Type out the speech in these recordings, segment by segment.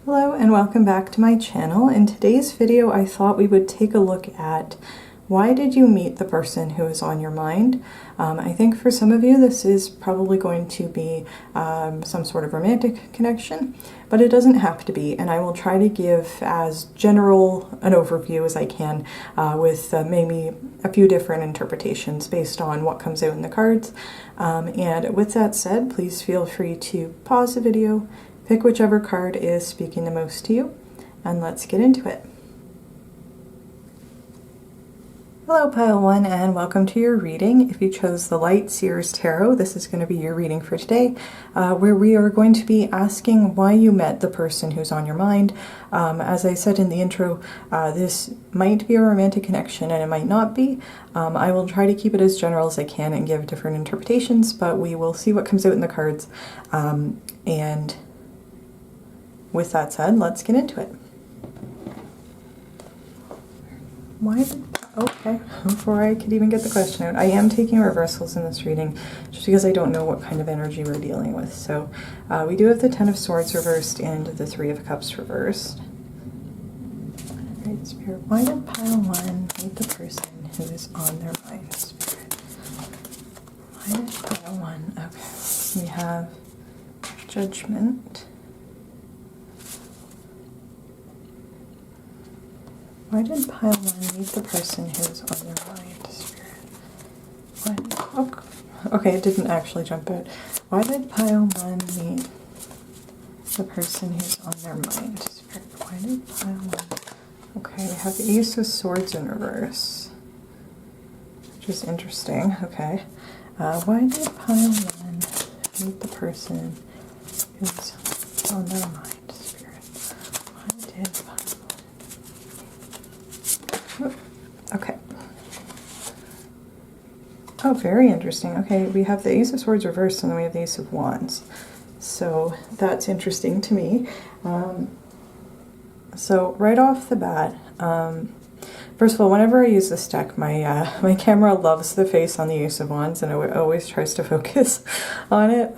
Hello and welcome back to my channel. In today's video I thought we would take a look at why did you meet the person who is on your mind. I think for some of you this is probably going to be some sort of romantic connection, but it doesn't have to be, and I will try to give as general an overview as I can with maybe a few different interpretations based on what comes out in the cards. And with that said, please feel free to pause the video, pick whichever card is speaking the most to you, and let's get into it. Hello Pile 1 and welcome to your reading. If you chose the Light Seer's Tarot, this is going to be your reading for today, where we are going to be asking why you met the person who's on your mind. As I said in the intro, this might be a romantic connection and it might not be. I will try to keep it as general as I can and give different interpretations, but we will see what comes out in the cards. And with that said, let's get into it. Okay, before I could even get the question out, I am taking reversals in this reading just because I don't know what kind of energy we're dealing with. So we do have the Ten of Swords reversed and the Three of Cups reversed. Alright, Spirit, why did Pile 1 meet the person who is on their mind, Spirit? Why did Pile 1? Okay, we have Judgment. Why did Pile 1 meet the person who is on their mind, Spirit? Oh, okay, it didn't actually jump out. Why did Pile 1 meet the person who's on their mind, Spirit? Why did Pile 1? Okay, we have the Ace of Swords in reverse, which is interesting. Okay. Why did Pile 1 meet the person who's on their mind, Spirit? Why did Pile 1? Okay. Oh, very interesting. Okay, we have the Ace of Swords reversed and then we have the Ace of Wands. So that's interesting to me. So right off the bat, first of all, whenever I use this deck, my camera loves the face on the Ace of Wands and it always tries to focus on it.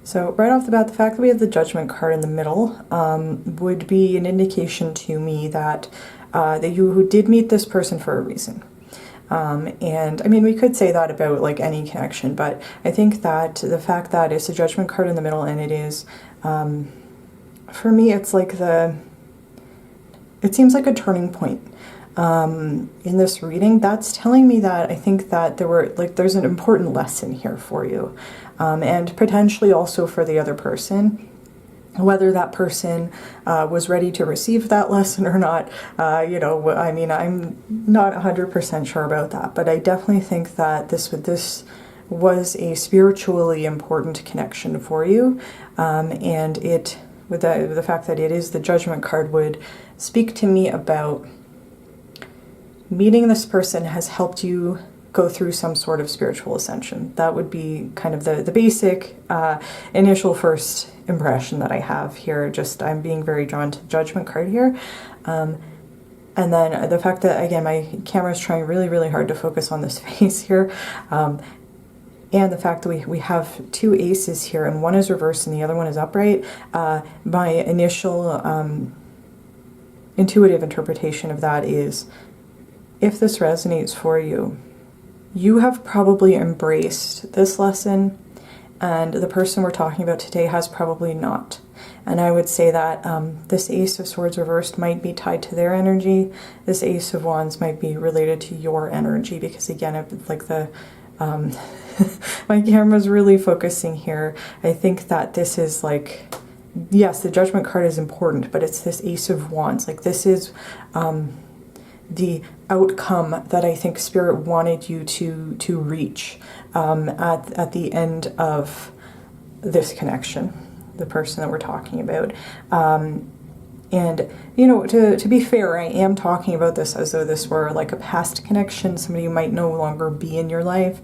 So right off the bat, the fact that we have the Judgment card in the middle would be an indication to me that you did meet this person for a reason. And I mean, we could say that about like any connection, but I think that the fact that it's a Judgment card in the middle and it is, for me, it's like it seems like a turning point in this reading. That's telling me that I think that there's an important lesson here for you. And potentially also for the other person, whether that person was ready to receive that lesson or not. You know, I mean, I'm not 100% sure about that, but I definitely think that this was a spiritually important connection for you, and it, with the fact that it is the Judgment card, would speak to me about meeting this person has helped you go through some sort of spiritual ascension. That would be kind of the basic initial first impression that I have here. Just I'm being very drawn to the Judgment card here. And then the fact that, again, my camera is trying really, really hard to focus on this face here. And the fact that we have two aces here and one is reversed and the other one is upright. My initial intuitive interpretation of that is, if this resonates for you, you have probably embraced this lesson and the person we're talking about today has probably not. And I would say that this Ace of Swords reversed might be tied to their energy. This Ace of Wands might be related to your energy, because again, like the my camera's really focusing here. I think that this is like, yes, the Judgment card is important, but it's this Ace of Wands. Like this is the outcome that I think Spirit wanted you to reach at the end of this connection, the person that we're talking about. And, you know, to be fair, I am talking about this as though this were like a past connection, somebody who might no longer be in your life,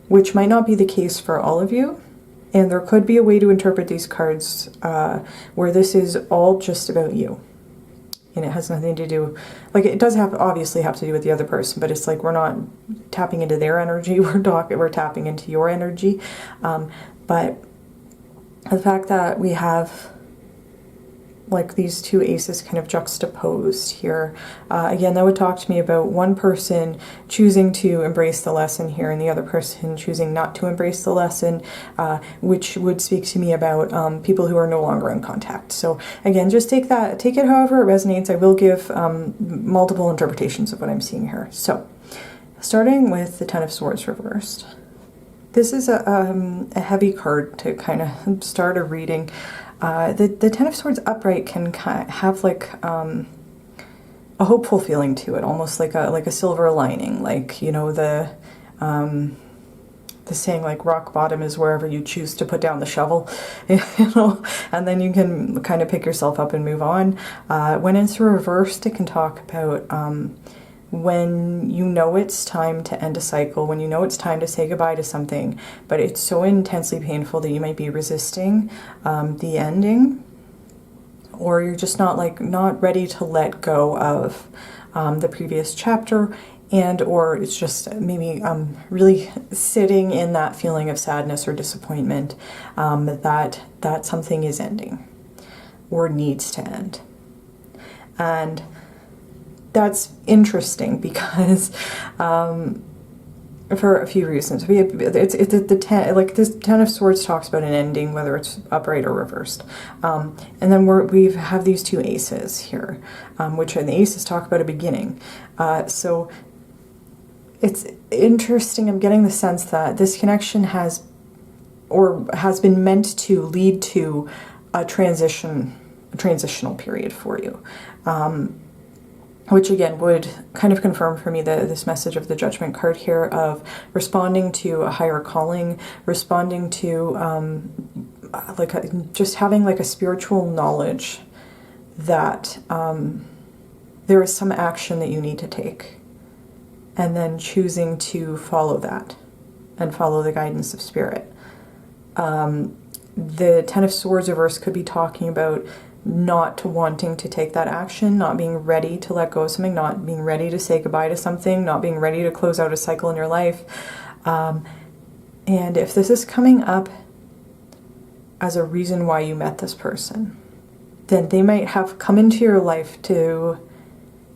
which might not be the case for all of you. And there could be a way to interpret these cards where this is all just about you. And it has nothing to do, like, it does obviously have to do with the other person, but it's like we're not tapping into their energy, we're tapping into your energy. But the fact that we have like these two aces kind of juxtaposed here. Again, that would talk to me about one person choosing to embrace the lesson here and the other person choosing not to embrace the lesson, which would speak to me about people who are no longer in contact. So again, just take it however it resonates. I will give multiple interpretations of what I'm seeing here. So starting with the Ten of Swords reversed. This is a heavy card to kind of start a reading. The Ten of Swords upright can have like a hopeful feeling to it, almost like a silver lining, like, you know, the saying like rock bottom is wherever you choose to put down the shovel, you know, and then you can kind of pick yourself up and move on. When it's reversed, it can talk about when you know it's time to end a cycle, when you know it's time to say goodbye to something, but it's so intensely painful that you might be resisting the ending, or you're just not ready to let go of the previous chapter, and or it's just maybe really sitting in that feeling of sadness or disappointment that something is ending or needs to end. And that's interesting because for a few reasons. This Ten of Swords talks about an ending, whether it's upright or reversed, and then we have these two aces here, which the aces talk about a beginning. So it's interesting. I'm getting the sense that this connection has been meant to lead to a transitional period for you. Which again would kind of confirm for me this message of the Judgment card here of responding to a higher calling, responding to just having like a spiritual knowledge that there is some action that you need to take, and then choosing to follow that and follow the guidance of spirit. The Ten of Swords reverse could be talking about not wanting to take that action, not being ready to let go of something, not being ready to say goodbye to something, not being ready to close out a cycle in your life. And if this is coming up as a reason why you met this person, then they might have come into your life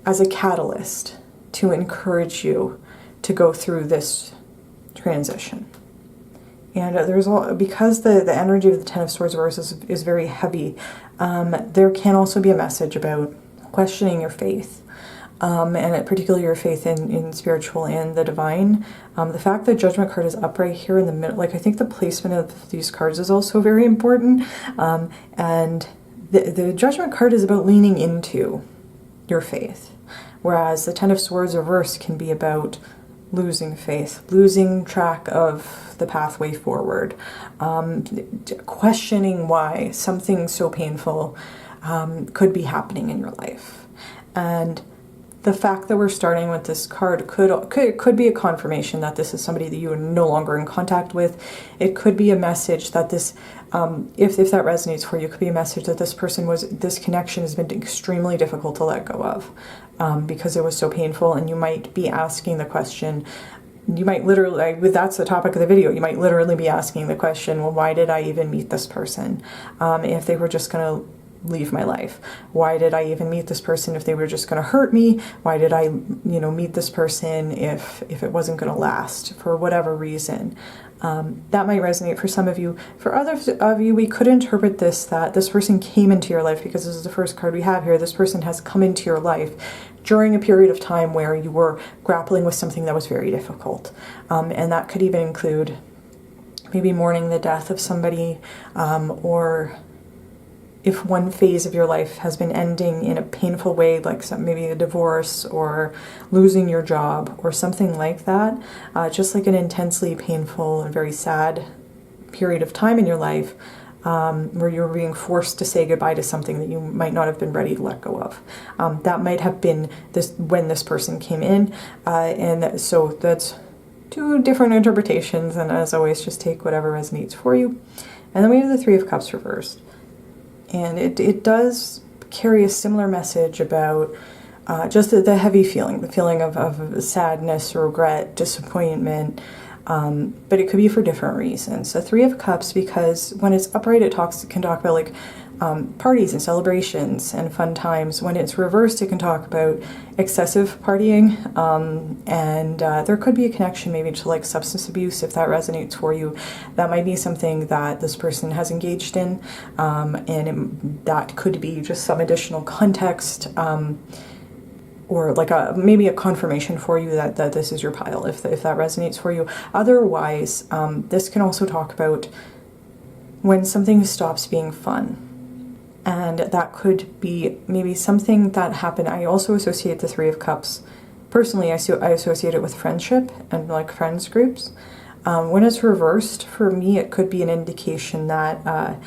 as a catalyst to encourage you to go through this transition. And because the energy of the Ten of Swords reverse is very heavy, there can also be a message about questioning your faith, and particularly your faith in spiritual and the divine. The fact that Judgment card is upright here in the middle, I think the placement of these cards is also very important. And the Judgment card is about leaning into your faith, whereas the Ten of Swords reverse can be about losing faith, losing track of the pathway forward, questioning why something so painful could be happening in your life. And the fact that we're starting with this card could be a confirmation that this is somebody that you are no longer in contact with. It could be a message that this, if that resonates for you, it could be a message that this connection has been extremely difficult to let go of, because it was so painful. And you might be asking the question, you might literally, that's the topic of the video, you might literally be asking the question, well, why did I even meet this person? If they were just going to leave my life, why did I even meet this person if they were just going to hurt me? Why did I meet this person if it wasn't going to last for whatever reason? That might resonate for some of you. For others of you, we could interpret that this person came into your life, because this is the first card we have here. This person has come into your life during a period of time where you were grappling with something that was very difficult, and that could even include maybe mourning the death of somebody, or if one phase of your life has been ending in a painful way, like maybe a divorce or losing your job or something like that, just like an intensely painful and very sad period of time in your life, where you're being forced to say goodbye to something that you might not have been ready to let go of. That might have been when this person came in, and so that's two different interpretations, and as always, just take whatever resonates for you. And then we have the Three of Cups reversed. And it does carry a similar message about just the heavy feeling, the feeling of sadness, regret, disappointment, but it could be for different reasons. The Three of Cups, because when it's upright, it can talk about like parties and celebrations and fun times. When it's reversed, it can talk about excessive partying, and there could be a connection maybe to like substance abuse if that resonates for you. That might be something that this person has engaged in, and that could be just some additional context, or like maybe a confirmation for you that this is your pile, if that resonates for you. Otherwise, this can also talk about when something stops being fun. And that could be maybe something that happened. I also associate the Three of Cups. Personally, I associate it with friendship and like friends groups. When it's reversed, for me, it could be an indication that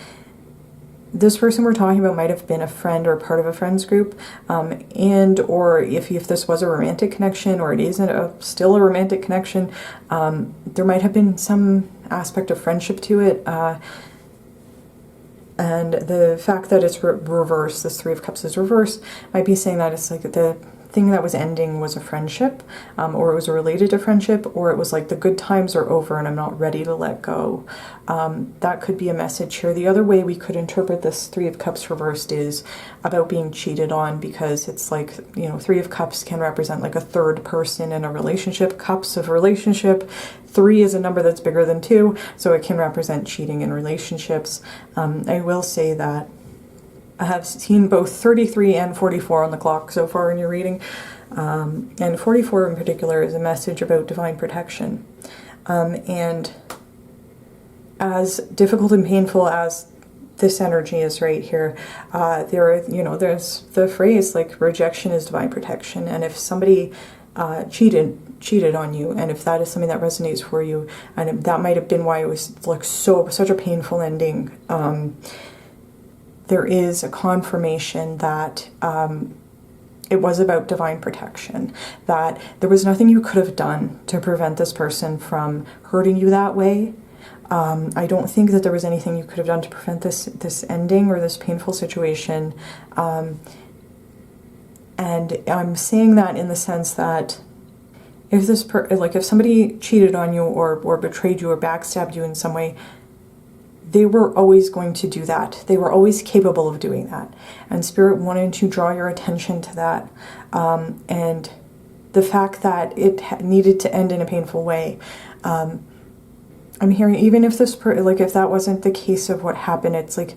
this person we're talking about might have been a friend or part of a friends group, and or if this was a romantic connection, or it isn't still a romantic connection, there might have been some aspect of friendship to it. And the fact that it's reversed, this Three of Cups is reversed, might be saying that it's like the thing that was ending was a friendship, or it was related to friendship, or it was like the good times are over and I'm not ready to let go. That could be a message here. The other way we could interpret this Three of Cups reversed is about being cheated on, because it's like, you know, Three of Cups can represent like a third person in a relationship, cups of relationship. 3 is a number that's bigger than 2, so it can represent cheating in relationships. I will say that I have seen both 33 and 44 on the clock so far in your reading. And 44 in particular is a message about divine protection. And as difficult and painful as this energy is right here, there's the phrase like rejection is divine protection. And if somebody cheated on you, and if that is something that resonates for you, and that might have been why it was like such a painful ending, there is a confirmation that it was about divine protection, that there was nothing you could have done to prevent this person from hurting you that way. I don't think that there was anything you could have done to prevent this ending or this painful situation. And I'm saying that in the sense that if if somebody cheated on you or betrayed you or backstabbed you in some way, they were always going to do that. They were always capable of doing that. And Spirit wanted to draw your attention to that. And the fact that it needed to end in a painful way. I'm hearing, even if if that wasn't the case of what happened, it's like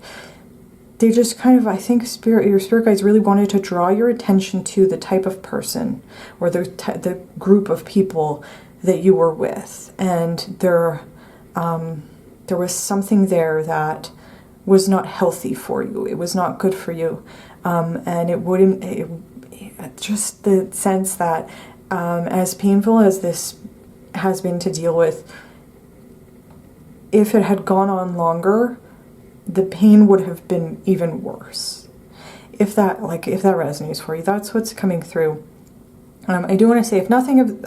they just kind of, I think your spirit guides really wanted to draw your attention to the type of person or the group of people that you were with. And there was something there that was not healthy for you. It was not good for you. And just the sense that as painful as this has been to deal with, if it had gone on longer, the pain would have been even worse. If that resonates for you, that's what's coming through. I do want to say, if none of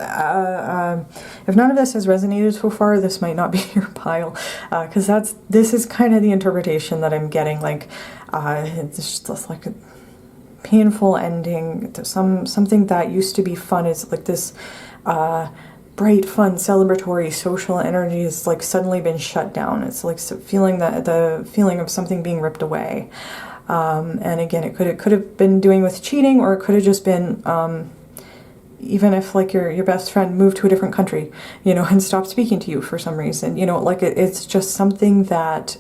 this has resonated so far, this might not be your pile, because this is kind of the interpretation that I'm getting. Like, it's just like a painful ending to something that used to be fun. Is like this bright, fun, celebratory, social energy has like suddenly been shut down. It's like the feeling of something being ripped away. And again, it could have been doing with cheating, or it could have just been even if like your best friend moved to a different country, and stopped speaking to you for some reason, like it's just something that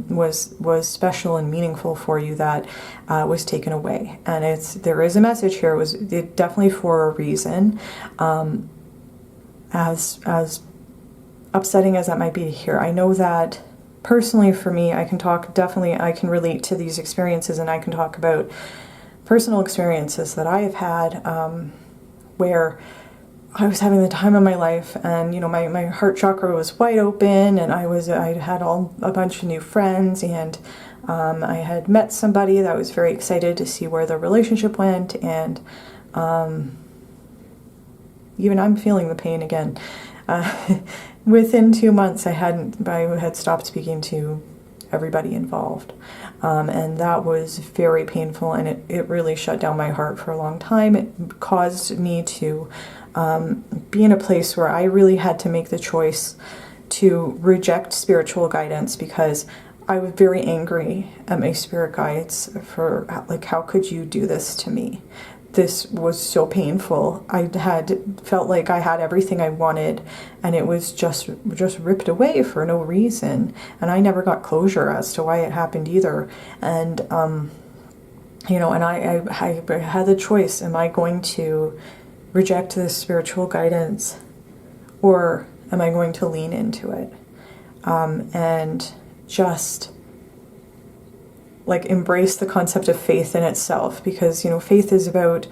was special and meaningful for you that was taken away. And there is a message here. It was definitely for a reason. As upsetting as that might be to hear, I know that personally for me, I can relate to these experiences, and I can talk about personal experiences that I have had where I was having the time of my life, and my heart chakra was wide open, and I had a bunch of new friends, and I had met somebody that I was very excited to see where the relationship went, and even I'm feeling the pain again. Within 2 months, I had stopped speaking to everybody involved. And that was very painful, and it really shut down my heart for a long time. It caused me to be in a place where I really had to make the choice to reject spiritual guidance because I was very angry at my spirit guides for, like, how could you do this to me? This was so painful. I had felt like I had everything I wanted, and it was just ripped away for no reason. And I never got closure as to why it happened either. And you know, and I had the choice: am I going to reject this spiritual guidance, or am I going to lean into it? And just like embrace the concept of faith in itself, because, you know, faith is about,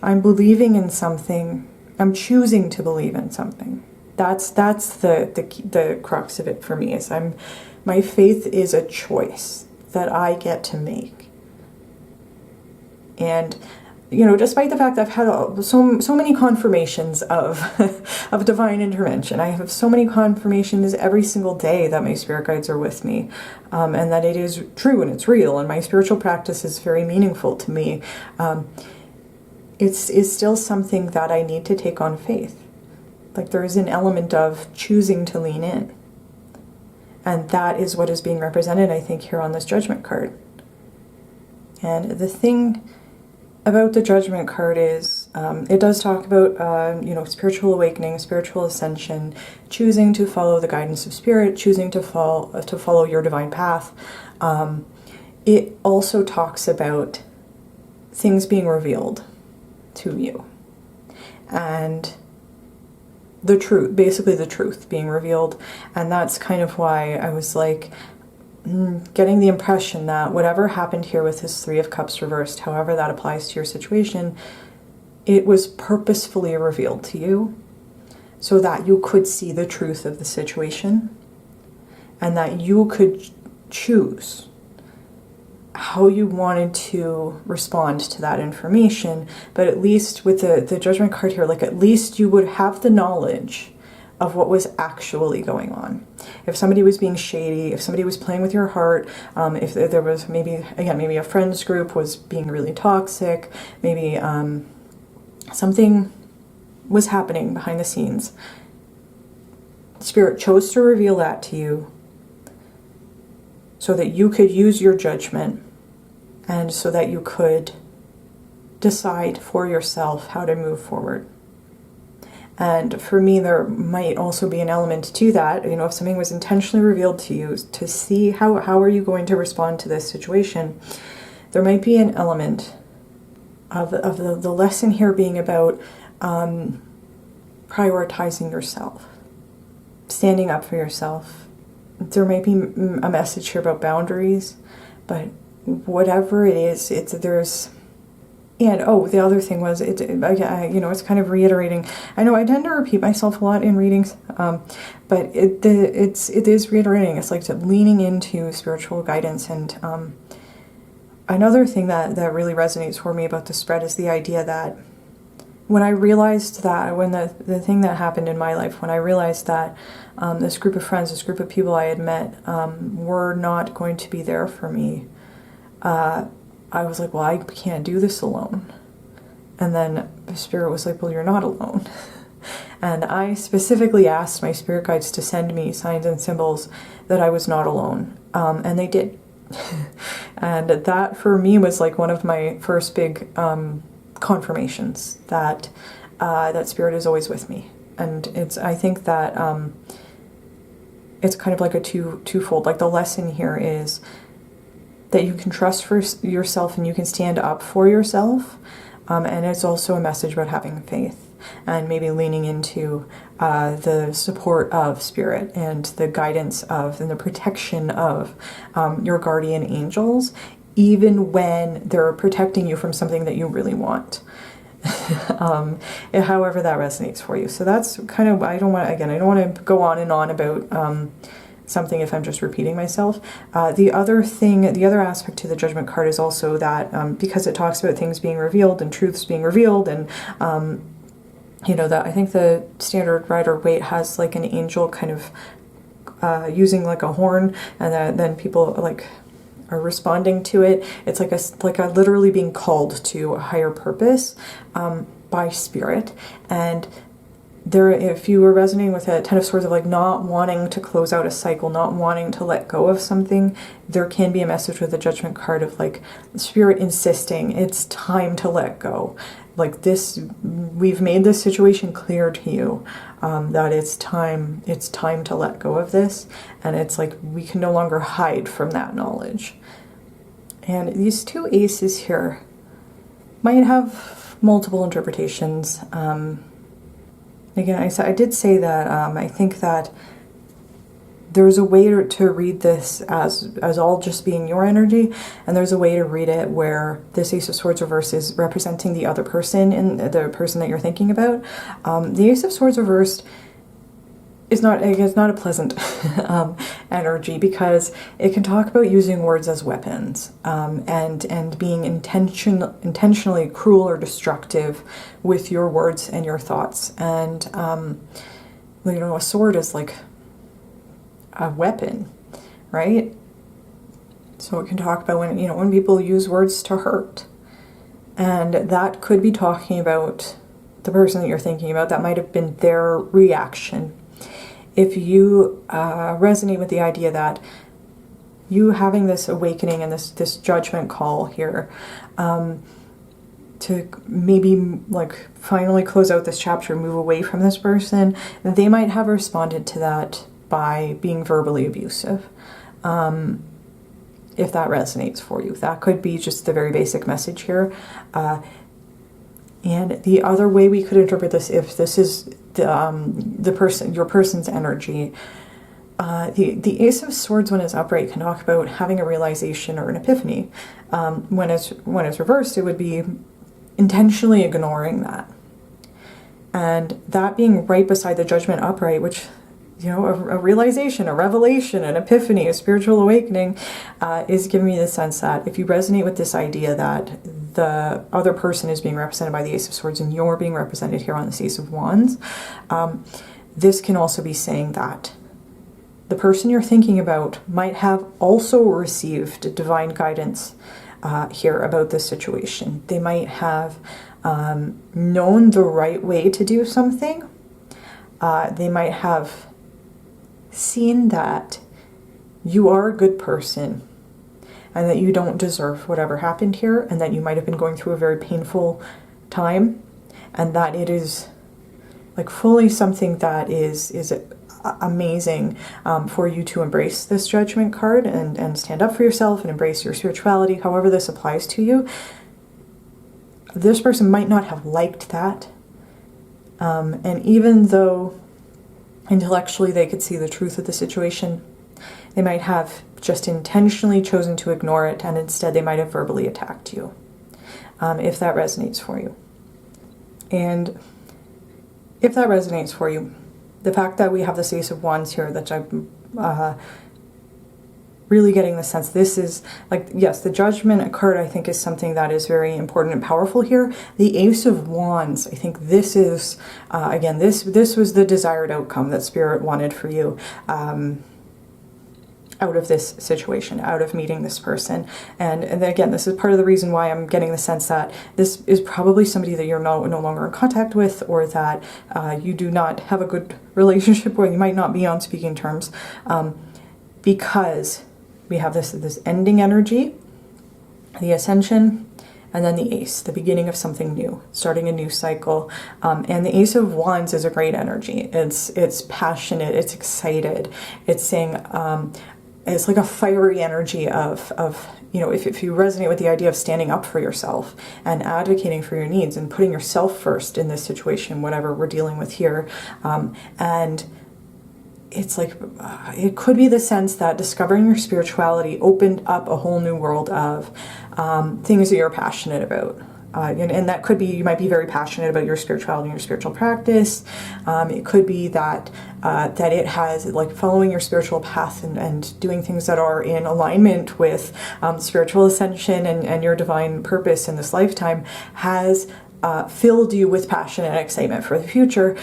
I'm believing in something, I'm choosing to believe in something. That's the crux of it for me, is my faith is a choice that I get to make. And, you know, despite the fact that I've had so many confirmations of of divine intervention, I have so many confirmations every single day that my spirit guides are with me, and that it is true and it's real, and my spiritual practice is very meaningful to me. It's still something that I need to take on faith. Like, there is an element of choosing to lean in, and that is what is being represented, I think, here on this Judgment card. And the thing about the Judgment card is, it does talk about, you know, spiritual awakening, spiritual ascension, choosing to follow the guidance of spirit, choosing to follow your divine path. It also talks about things being revealed to you, and the truth, basically the truth being revealed. And that's kind of why I was like, getting the impression that whatever happened here with this Three of Cups reversed, however that applies to your situation, it was purposefully revealed to you so that you could see the truth of the situation, and that you could choose how you wanted to respond to that information. But at least with the Judgment card here, like, at least you would have the knowledge of what was actually going on. If somebody was being shady, if somebody was playing with your heart, if there was maybe a friends group was being really toxic, maybe something was happening behind the scenes, Spirit chose to reveal that to you so that you could use your judgment, and so that you could decide for yourself how to move forward. And for me, there might also be an element to that. You know, if something was intentionally revealed to you to see how are you going to respond to this situation, there might be an element of the lesson here being about prioritizing yourself, standing up for yourself. There might be a message here about boundaries, but whatever it is, there's. And the other thing was, you know, it's kind of reiterating. I know I tend to repeat myself a lot in readings, but it is reiterating. It's like leaning into spiritual guidance. And another thing that really resonates for me about the spread is the idea that when I realized that, when the thing that happened in my life, when I realized that this group of friends, this group of people I had met, were not going to be there for me, I was like, well, I can't do this alone. And then the Spirit was like, well, you're not alone. And I specifically asked my spirit guides to send me signs and symbols that I was not alone. And they did. And that for me was like one of my first big confirmations that that Spirit is always with me. And I think that it's kind of like a twofold. Like, the lesson here is that you can trust for yourself and you can stand up for yourself. And it's also a message about having faith and maybe leaning into the support of Spirit and the guidance of and the protection of your guardian angels, even when they're protecting you from something that you really want. However that resonates for you. So that's kind of, I don't want to go on and on about something if I'm just repeating myself. The other aspect to the Judgment card is also that because it talks about things being revealed and truths being revealed, and you know, that I think the standard Rider-Waite has like an angel kind of using like a horn, and then people like are responding to it. It's like a literally being called to a higher purpose. by spirit. And there, if you were resonating with a Ten of Swords of like not wanting to close out a cycle, not wanting to let go of something, there can be a message with the Judgment card of like spirit insisting it's time to let go. Like this, we've made this situation clear to you, that it's time to let go of this, and it's like we can no longer hide from that knowledge. And these two aces here might have multiple interpretations. Again, I did say that I think that there's a way to read this as all just being your energy, and there's a way to read it where this Ace of Swords reversed is representing the other person and the person that you're thinking about. The Ace of Swords reversed is not a pleasant energy, because it can talk about using words as weapons, and being intentionally cruel or destructive with your words and your thoughts. And you know, a sword is like a weapon, right? So it can talk about when people use words to hurt, and that could be talking about the person that you're thinking about. That might have been their reaction. If you resonate with the idea that you having this awakening and this judgment call here, to maybe like finally close out this chapter, move away from this person, they might have responded to that by being verbally abusive. If that resonates for you, that could be just the very basic message here. And the other way we could interpret this, if this is your person's energy, the Ace of Swords, when it's upright, can talk about having a realization or an epiphany. When it's reversed, it would be intentionally ignoring that, and that being right beside the Judgment upright, which, a realization, a revelation, an epiphany, a spiritual awakening, is giving me the sense that if you resonate with this idea that the other person is being represented by the Ace of Swords and you're being represented here on this Ace of Wands, this can also be saying that the person you're thinking about might have also received divine guidance here about this situation. They might have known the right way to do something. They might have seen that you are a good person and that you don't deserve whatever happened here, and that you might have been going through a very painful time, and that it is like fully something that is amazing for you to embrace this Judgment card and stand up for yourself and embrace your spirituality, however this applies to you. This person might not have liked that, and even though intellectually they could see the truth of the situation, they might have just intentionally chosen to ignore it, and instead they might have verbally attacked you, if that resonates for you. And if that resonates for you, the fact that we have this Ace of Wands here, that I'm really getting the sense this is like, yes, the Judgment card I think is something that is very important and powerful here. The Ace of Wands, I think this is, again, this was the desired outcome that Spirit wanted for you, out of this situation, out of meeting this person. And again, this is part of the reason why I'm getting the sense that this is probably somebody that you're no longer in contact with, or that you do not have a good relationship, or you might not be on speaking terms, because we have this ending energy, the Ascension, and then the Ace, the beginning of something new, starting a new cycle. And the Ace of Wands is a great energy. It's passionate, it's excited, it's saying, it's like a fiery energy of if you resonate with the idea of standing up for yourself and advocating for your needs and putting yourself first in this situation, whatever we're dealing with here, and it's like, it could be the sense that discovering your spirituality opened up a whole new world of things that you're passionate about. And that could be, you might be very passionate about your spirituality and your spiritual practice. It could be that that it has, like, following your spiritual path and doing things that are in alignment with spiritual ascension and your divine purpose in this lifetime has filled you with passion and excitement for the future,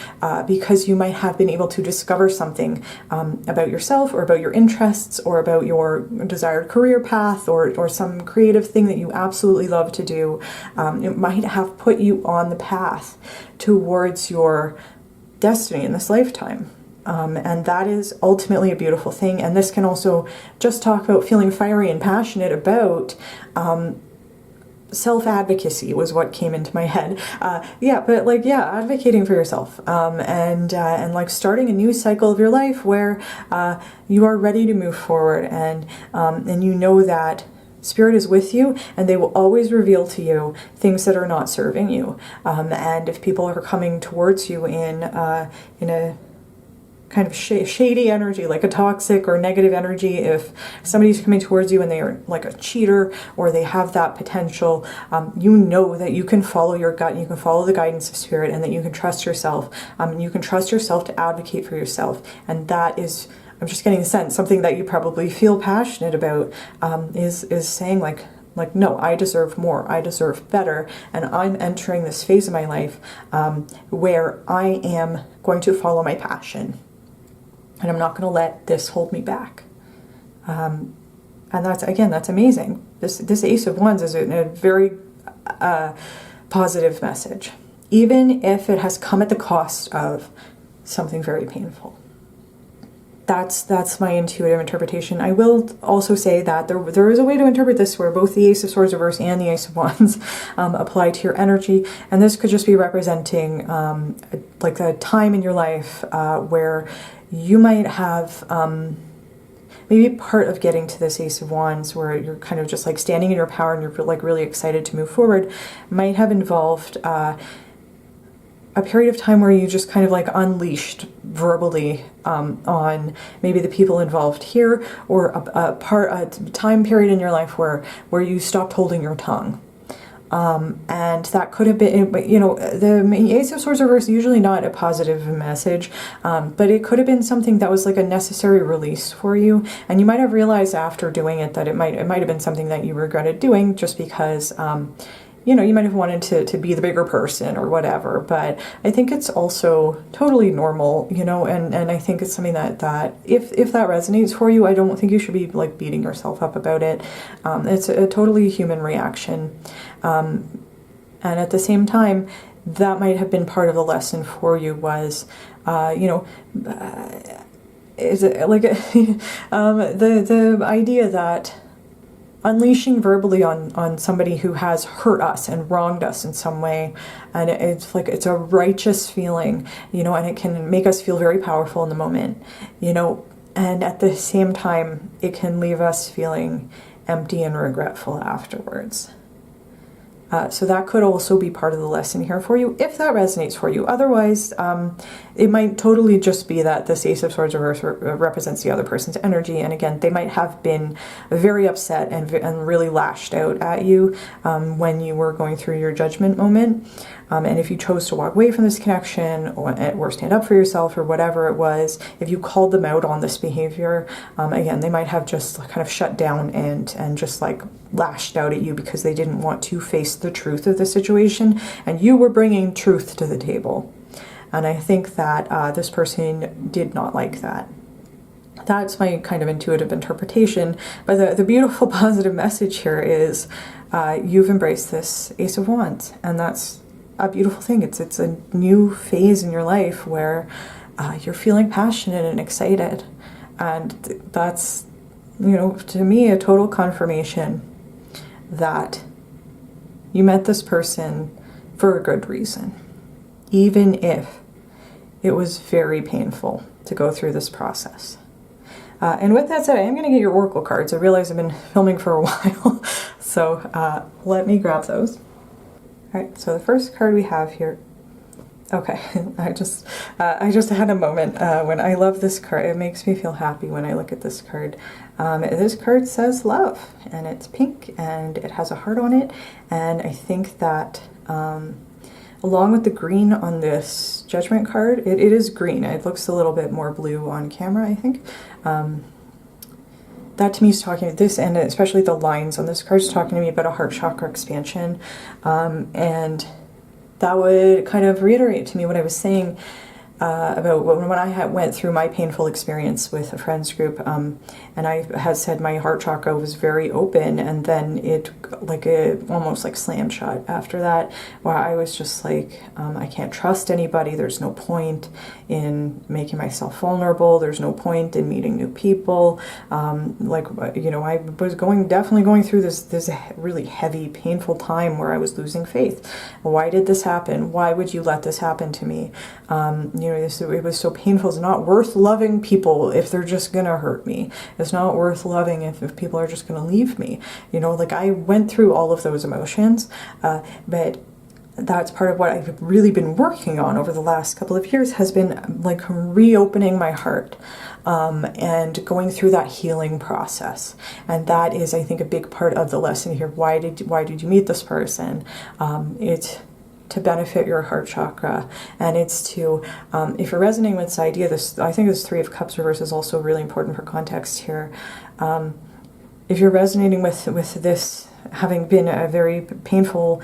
because you might have been able to discover something about yourself, or about your interests, or about your desired career path, or some creative thing that you absolutely love to do. It might have put you on the path towards your destiny in this lifetime. And that is ultimately a beautiful thing. And this can also just talk about feeling fiery and passionate about self-advocacy was what came into my head. Advocating for yourself, and like starting a new cycle of your life where you are ready to move forward, and you know that Spirit is with you, and they will always reveal to you things that are not serving you. And if people are coming towards you in a kind of shady energy, like a toxic or negative energy, if somebody's coming towards you and they are like a cheater, or they have that potential, you know that you can follow your gut, and you can follow the guidance of Spirit, and that you can trust yourself, and you can trust yourself to advocate for yourself. And that is, I'm just getting a sense, something that you probably feel passionate about, is saying like, no, I deserve more, I deserve better, and I'm entering this phase of my life where I am going to follow my passion. And I'm not going to let this hold me back. And that's amazing. This Ace of Wands is a very positive message, even if it has come at the cost of something very painful. That's my intuitive interpretation. I will also say that there is a way to interpret this where both the Ace of Swords reverse and the Ace of Wands apply to your energy, and this could just be representing like a time in your life where you might have maybe part of getting to this Ace of Wands, where you're kind of just like standing in your power and you're like really excited to move forward, might have involved a period of time where you just kind of like unleashed verbally on maybe the people involved here, or a time period in your life where you stopped holding your tongue. And that could have been, you know, the Ace of Swords reverse is usually not a positive message, but it could have been something that was like a necessary release for you, and you might have realized after doing it that it might have been something that you regretted doing, just because you know, you might have wanted to be the bigger person or whatever. But I think it's also totally normal, you know, and I think it's something that if that resonates for you, I don't think you should be like beating yourself up about it. It's a totally human reaction. And at the same time, that might have been part of the lesson for you was, you know, is it like the idea that unleashing verbally on somebody who has hurt us and wronged us in some way, and it's like it's a righteous feeling, you know, and it can make us feel very powerful in the moment, you know, and at the same time it can leave us feeling empty and regretful afterwards. So that could also be part of the lesson here for you, if that resonates for you. Otherwise, it might totally just be that this Ace of Swords reverse represents the other person's energy, and again, they might have been very upset and really lashed out at you when you were going through your judgment moment. And if you chose to walk away from this connection, or stand up for yourself, or whatever it was, if you called them out on this behavior, again, they might have just kind of shut down and just like lashed out at you because they didn't want to face the truth of the situation, and you were bringing truth to the table. And I think that this person did not like that. That's my kind of intuitive interpretation. But the beautiful positive message here is you've embraced this Ace of Wands, and that's a beautiful thing. It's a new phase in your life where you're feeling passionate and excited, and that's, you know, to me, a total confirmation that you met this person for a good reason, even if it was very painful to go through this process. And with that said, I am going to get your Oracle cards. I realize I've been filming for a while, so let me grab those. Alright, so the first card we have here, okay, I just had a moment when I love this card. It makes me feel happy when I look at this card. This card says love, and it's pink, and it has a heart on it, and I think that along with the green on this judgment card, it is green. It looks a little bit more blue on camera, I think. That to me is talking about this, and especially the lines on this card is talking to me about a heart chakra expansion. And that would kind of reiterate to me what I was saying about when I went through my painful experience with a friends group, and I had said my heart chakra was very open, and then it almost like slam shut after that, where I was just like, I can't trust anybody. There's no point in making myself vulnerable. There's no point in meeting new people. I was definitely going through this really heavy, painful time where I was losing faith. Why did this happen? Why would you let this happen to me? It was so painful. It's not worth loving people if they're just gonna hurt me. It's not worth loving if people are just gonna leave me. I went through all of those emotions, but that's part of what I've really been working on over the last couple of years, has been like reopening my heart, and going through that healing process. And that is, I think, a big part of the lesson here. Why did you meet this person? It's to benefit your heart chakra, and it's to, if you're resonating with this idea, I think this Three of Cups reverse is also really important for context here. If you're resonating with this, having been a very painful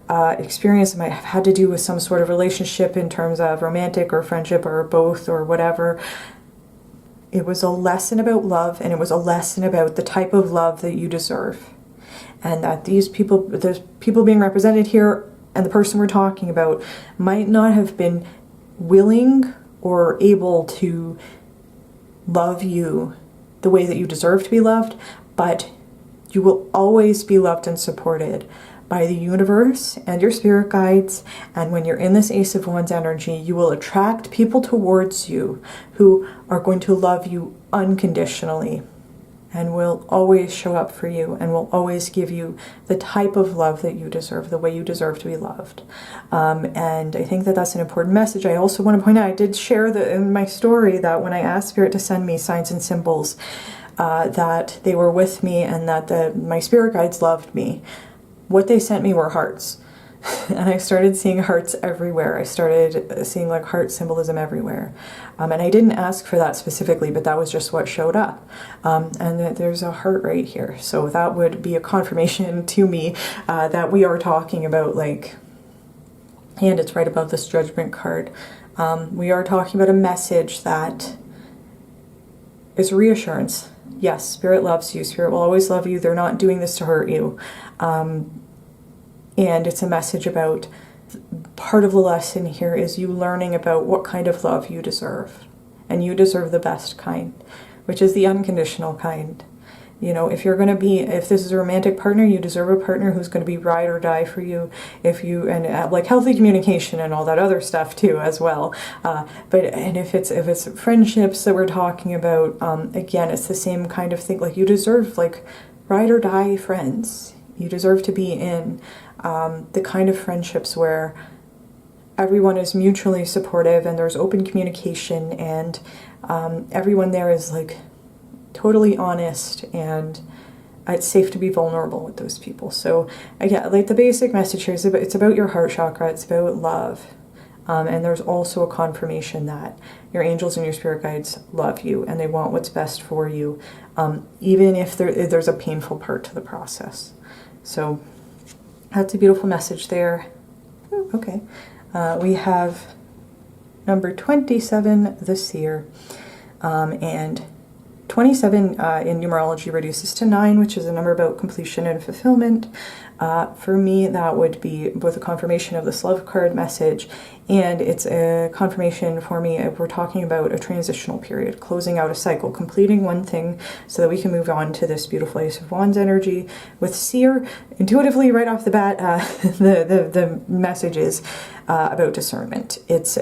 experience, it might have had to do with some sort of relationship in terms of romantic or friendship or both or whatever. It was a lesson about love, and it was a lesson about the type of love that you deserve, and that there's people being represented here, and the person we're talking about might not have been willing or able to love you the way that you deserve to be loved, but you will always be loved and supported by the universe and your spirit guides. And when you're in this Ace of Wands energy, you will attract people towards you who are going to love you unconditionally, and will always show up for you, and will always give you the type of love that you deserve, the way you deserve to be loved. And I think that that's an important message. I also want to point out, I did share in my story that when I asked Spirit to send me signs and symbols, that they were with me, and that my spirit guides loved me. What they sent me were hearts. And I started seeing hearts everywhere. I started seeing like heart symbolism everywhere. And I didn't ask for that specifically, but that was just what showed up. And there's a heart right here. So that would be a confirmation to me that we are talking about, and it's right above this Judgment card. We are talking about a message that is reassurance. Yes, Spirit loves you. Spirit will always love you. They're not doing this to hurt you. And it's a message about, part of the lesson here is you learning about what kind of love you deserve. And you deserve the best kind, which is the unconditional kind. If this is a romantic partner, you deserve a partner who's going to be ride or die for you. And healthy communication and all that other stuff too, as well. If it's friendships that we're talking about, again, it's the same kind of thing. You deserve ride or die friends. You deserve to be in the kind of friendships where everyone is mutually supportive and there's open communication, and everyone there is totally honest, and it's safe to be vulnerable with those people. So again, the basic message here is it's about your heart chakra, it's about love. And there's also a confirmation that your angels and your spirit guides love you, and they want what's best for you, even if there's a painful part to the process. So that's a beautiful message there. Okay. We have number 27, the Seer. And 27 in numerology reduces to 9, which is a number about completion and fulfillment. For me, that would be both a confirmation of this love card message, and it's a confirmation for me if we're talking about a transitional period, closing out a cycle, completing one thing so that we can move on to this beautiful Ace of Wands energy. With Seer, intuitively right off the bat, the message is about discernment. It's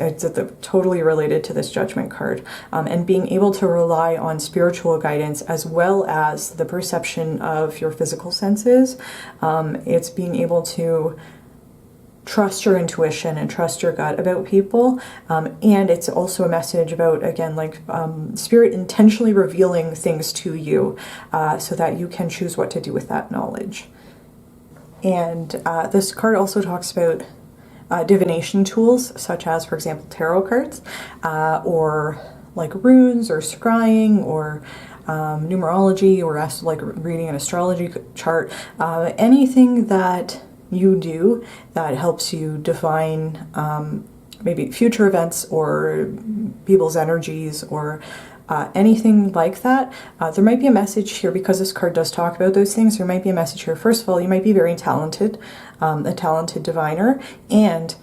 totally related to this Judgment card, and being able to rely on spiritual guidance as well as the perception of your physical senses. It's being able to trust your intuition and trust your gut about people, and it's also a message about, again, Spirit intentionally revealing things to you so that you can choose what to do with that knowledge. And this card also talks about divination tools, such as, for example, tarot cards, or runes, or scrying, or numerology, or reading an astrology chart, anything that you do that helps you define maybe future events or people's energies or anything like that. There might be a message here, because this card does talk about those things. There might be a message here. First of all, you might be very talented, a talented diviner, and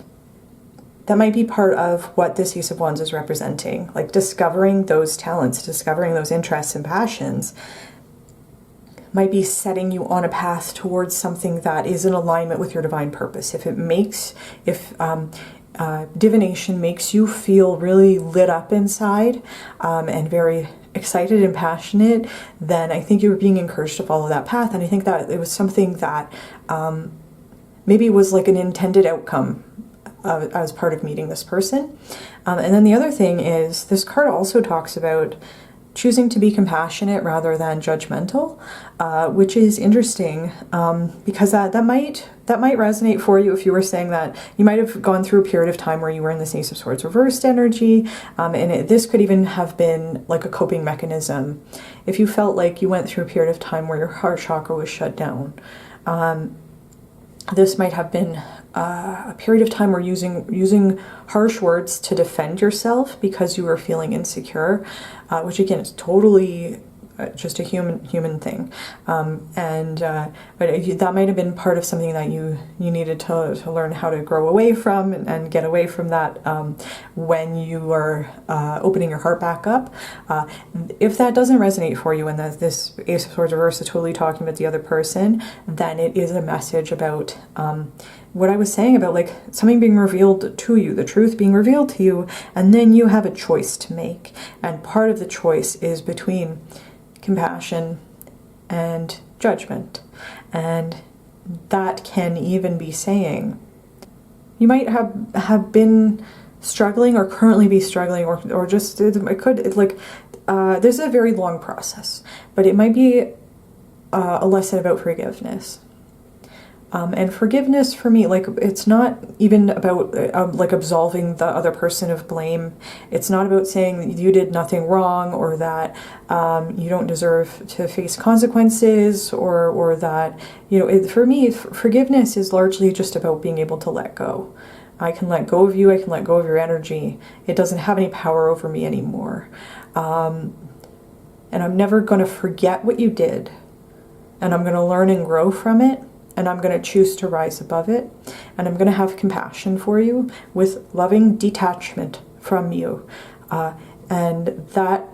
that might be part of what this Ace of Wands is representing, like discovering those talents, discovering those interests and passions might be setting you on a path towards something that is in alignment with your divine purpose. If divination makes you feel really lit up inside and very excited and passionate, then I think you're being encouraged to follow that path. And I think that it was something that maybe was like an intended outcome as part of meeting this person. And then the other thing is, this card also talks about choosing to be compassionate rather than judgmental, which is interesting because that might resonate for you if you were saying that you might have gone through a period of time where you were in this Ace of Swords reversed energy, and this could even have been like a coping mechanism. If you felt like you went through a period of time where your heart chakra was shut down, this might have been a period of time where using harsh words to defend yourself because you were feeling insecure, which again is totally just a human thing, but that might have been part of something that you needed to learn how to grow away from and get away from that when you are opening your heart back up. If that doesn't resonate for you and that this Ace of Swords reverse is totally talking about the other person, then it is a message about what I was saying about like something being revealed to you, the truth being revealed to you, and then you have a choice to make. And part of the choice is between compassion and judgment. And that can even be saying, you might have been struggling or currently be struggling, or just, this is a very long process, but it might be a lesson about forgiveness. And forgiveness for me, like, it's not even about like absolving the other person of blame. It's not about saying that you did nothing wrong, or that you don't deserve to face consequences, or that, you know, for me, forgiveness is largely just about being able to let go. I can let go of you, I can let go of your energy. It doesn't have any power over me anymore. And I'm never going to forget what you did. And I'm going to learn and grow from it. And I'm going to choose to rise above it. And I'm going to have compassion for you with loving detachment from you. And that,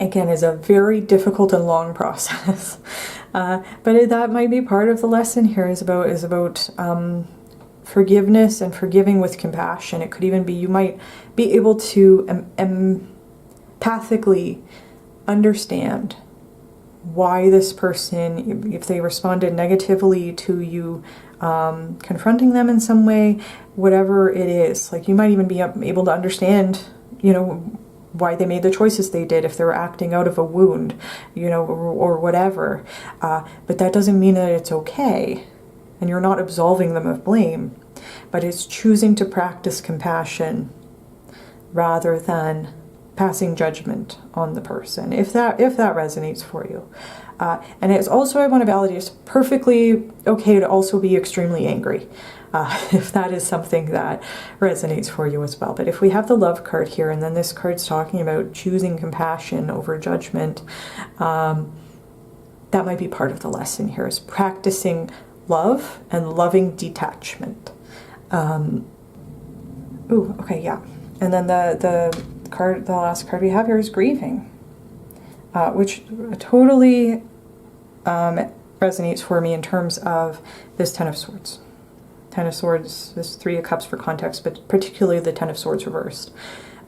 again, is a very difficult and long process. But that might be part of the lesson here, is about forgiveness and forgiving with compassion. It could even be, you might be able to empathically understand why this person, if they responded negatively to you confronting them in some way, whatever it is. Like, you might even be able to understand, you know, why they made the choices they did, if they were acting out of a wound, you know, or whatever. But that doesn't mean that it's okay, and you're not absolving them of blame, but it's choosing to practice compassion rather than passing judgment on the person, if that resonates for you. And it's also, I want to validate, it's perfectly okay to also be extremely angry, if that is something that resonates for you as well. But if we have the love card here, and then this card's talking about choosing compassion over judgment, that might be part of the lesson here, is practicing love and loving detachment. Ooh, okay, yeah. And then the last card we have here is grieving, which totally resonates for me in terms of this Ten of Swords. Ten of Swords, this Three of Cups for context, but particularly the Ten of Swords reversed.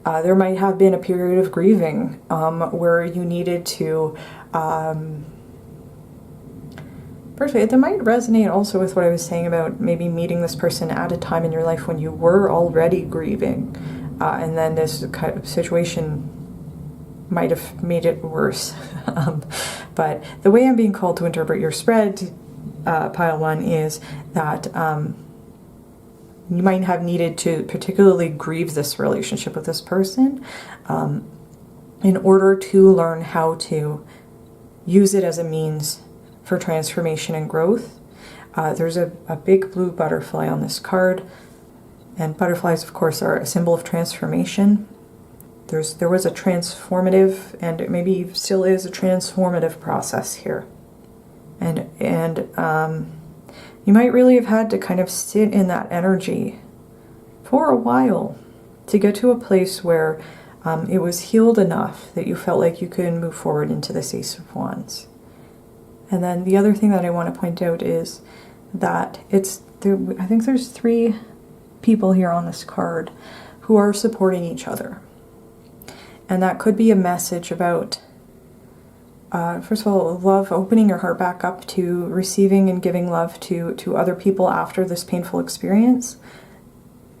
There might have been a period of grieving where you needed to... Firstly, that might resonate also with what I was saying about maybe meeting this person at a time in your life when you were already grieving. And then this kind of situation might have made it worse. But the way I'm being called to interpret your spread, pile one, is that you might have needed to particularly grieve this relationship with this person in order to learn how to use it as a means for transformation and growth. There's a big blue butterfly on this card, and butterflies, of course, are a symbol of transformation. There was a transformative, and maybe still is a transformative process here. And you might really have had to kind of sit in that energy for a while to get to a place where it was healed enough that you felt like you could move forward into this Ace of Wands. And then the other thing that I want to point out is that I think there's 3 people here on this card who are supporting each other. And that could be a message about, first of all, love, opening your heart back up to receiving and giving love to other people after this painful experience.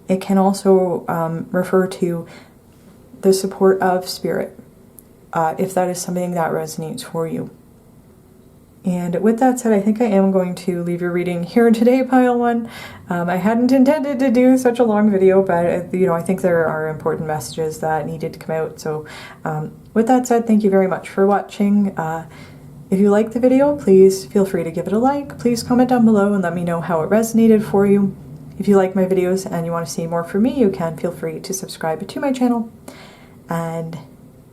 It can also refer to the support of spirit, if that is something that resonates for you. And with that said, I think I am going to leave your reading here today, Pile 1. I hadn't intended to do such a long video, but I think there are important messages that needed to come out. So with that said, thank you very much for watching. If you liked the video, please feel free to give it a like. Please comment down below and let me know how it resonated for you. If you like my videos and you want to see more from me, you can feel free to subscribe to my channel. And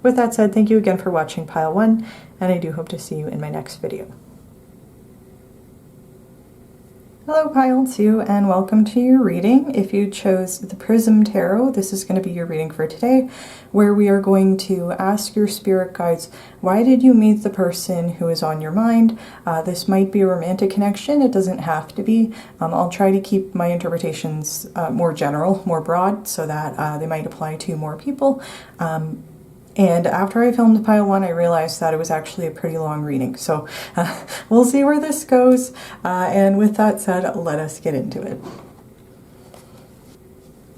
with that said, thank you again for watching Pile 1, and I do hope to see you in my next video. Hello Pile 2, and welcome to your reading. If you chose the Prism Tarot, this is going to be your reading for today, where we are going to ask your spirit guides, why did you meet the person who is on your mind? This might be a romantic connection, it doesn't have to be. I'll try to keep my interpretations more general, more broad, so that they might apply to more people. And after I filmed Pile 1, I realized that it was actually a pretty long reading. So we'll see where this goes. And with that said, let us get into it.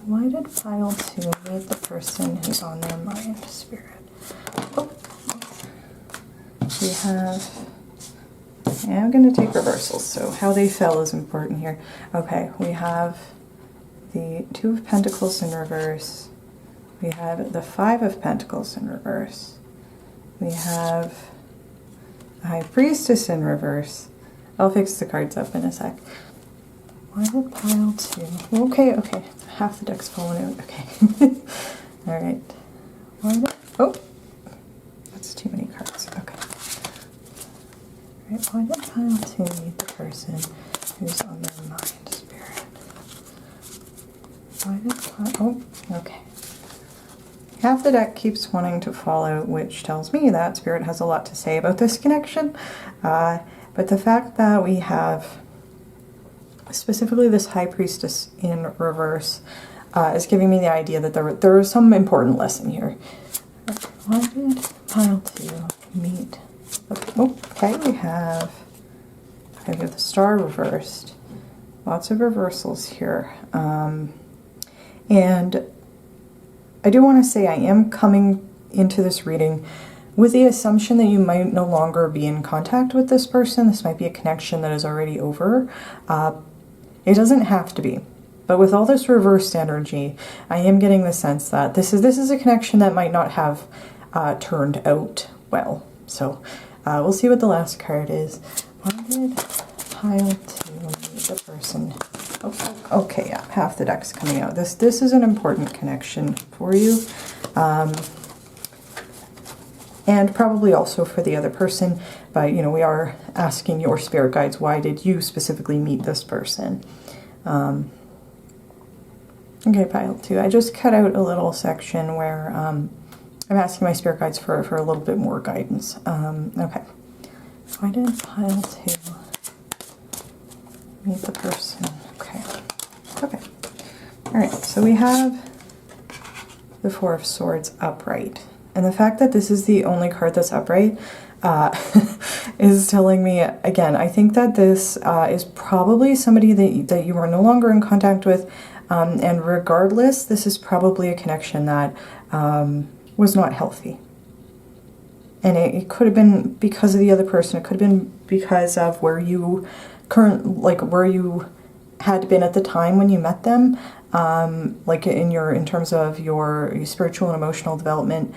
Why did Pile 2 meet the person who's on their mind, Spirit? Oh. We have... Yeah, I'm going to take reversals, so how they fell is important here. Okay, we have the 2 of Pentacles in reverse. We have the 5 of Pentacles in reverse. We have the High Priestess in reverse. I'll fix the cards up in a sec. Why did Pile 2? Okay. Half the deck's falling out. Okay. Alright. Why did... Oh! That's too many cards. Okay. Alright, why did Pile 2 meet the person who's on their mind, Spirit? Why did Pile... Oh, okay. Half the deck keeps wanting to fall out, which tells me that Spirit has a lot to say about this connection. But the fact that we have specifically this High Priestess in reverse is giving me the idea that there was some important lesson here. Why did Pile 2 meet? Okay, we have the Star reversed. Lots of reversals here. And I do want to say I am coming into this reading with the assumption that you might no longer be in contact with this person. This might be a connection that is already over. It doesn't have to be. But with all this reversed energy, I am getting the sense that this is a connection that might not have turned out well. So we'll see what the last card is. Why did Pile 2 meet the person? Okay, yeah, half the deck's coming out. This is an important connection for you. And probably also for the other person, but we are asking your spirit guides, why did you specifically meet this person? Okay, Pile 2, I just cut out a little section where I'm asking my spirit guides for a little bit more guidance. Okay, why did Pile 2 meet the person? Okay. Alright, so we have the 4 of Swords upright. And the fact that this is the only card that's upright is telling me, again, I think that this is probably somebody that you are no longer in contact with. And regardless, this is probably a connection that was not healthy. And it could have been because of the other person. It could have been because of where you had been at the time when you met them, like in terms of your spiritual and emotional development.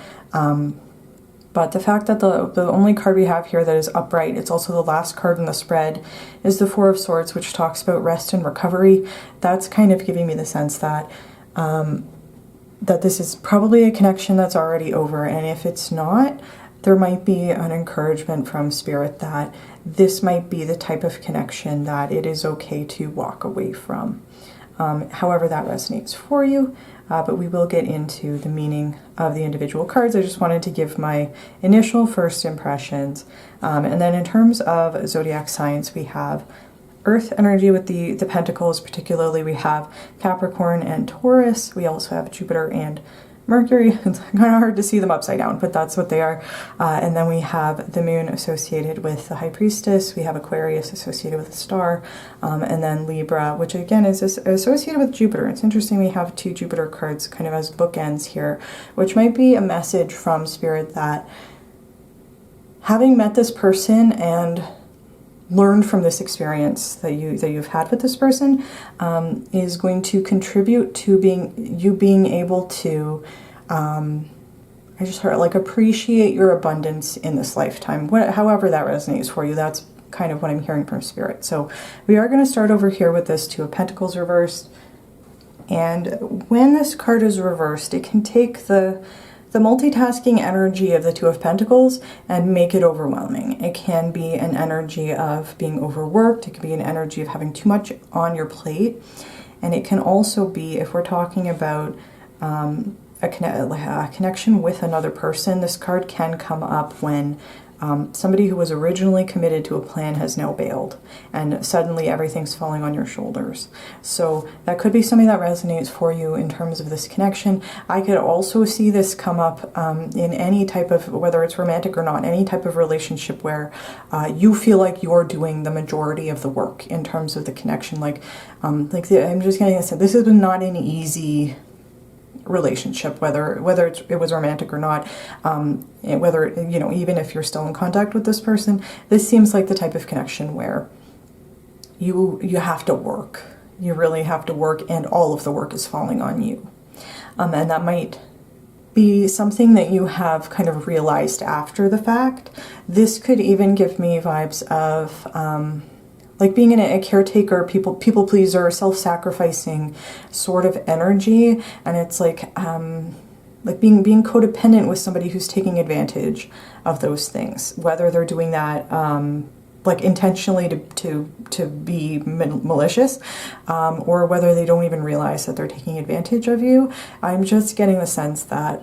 But the fact that the only card we have here that is upright, it's also the last card in the spread, is the Four of Swords, which talks about rest and recovery. That's kind of giving me the sense that that this is probably a connection that's already over. And if it's not, there might be an encouragement from Spirit that this might be the type of connection that it is okay to walk away from. However that resonates for you. But we will get into the meaning of the individual cards. I just wanted to give my initial first impressions. And then in terms of zodiac signs, we have Earth energy with the Pentacles. Particularly we have Capricorn and Taurus. We also have Jupiter and Mercury. It's kind of hard to see them upside down, but that's what they are. And then we have the Moon associated with the High Priestess. We have Aquarius associated with the Star. And then Libra, which again is associated with Jupiter. It's interesting we have two Jupiter cards kind of as bookends here, which might be a message from Spirit that having met this person and learned from this experience that you've had with this person is going to contribute to being able to I just heard like appreciate your abundance in this lifetime. However that resonates for you, that's kind of what I'm hearing from Spirit. So we are going to start over here with this Two of Pentacles reversed. And when this card is reversed, it can take the multitasking energy of the Two of Pentacles and make it overwhelming. It can be an energy of being overworked. It can be an energy of having too much on your plate. And it can also be, if we're talking about a connection with another person, this card can come up when somebody who was originally committed to a plan has now bailed and suddenly everything's falling on your shoulders. So that could be something that resonates for you in terms of this connection. I could also see this come up in any type of, whether it's romantic or not, any type of relationship where you feel like you're doing the majority of the work in terms of the connection. I'm just getting this, this has been not an easy relationship, whether it was romantic or not, whether, you know, even if you're still in contact with this person, this seems like the type of connection where you have to work. You really have to work, and all of the work is falling on you. And that might be something that you have kind of realized after the fact. This could even give me vibes of like being in a caretaker, people pleaser, self-sacrificing sort of energy, and it's like being codependent with somebody who's taking advantage of those things, whether they're doing that like intentionally to be malicious, or whether they don't even realize that they're taking advantage of you. I'm just getting the sense that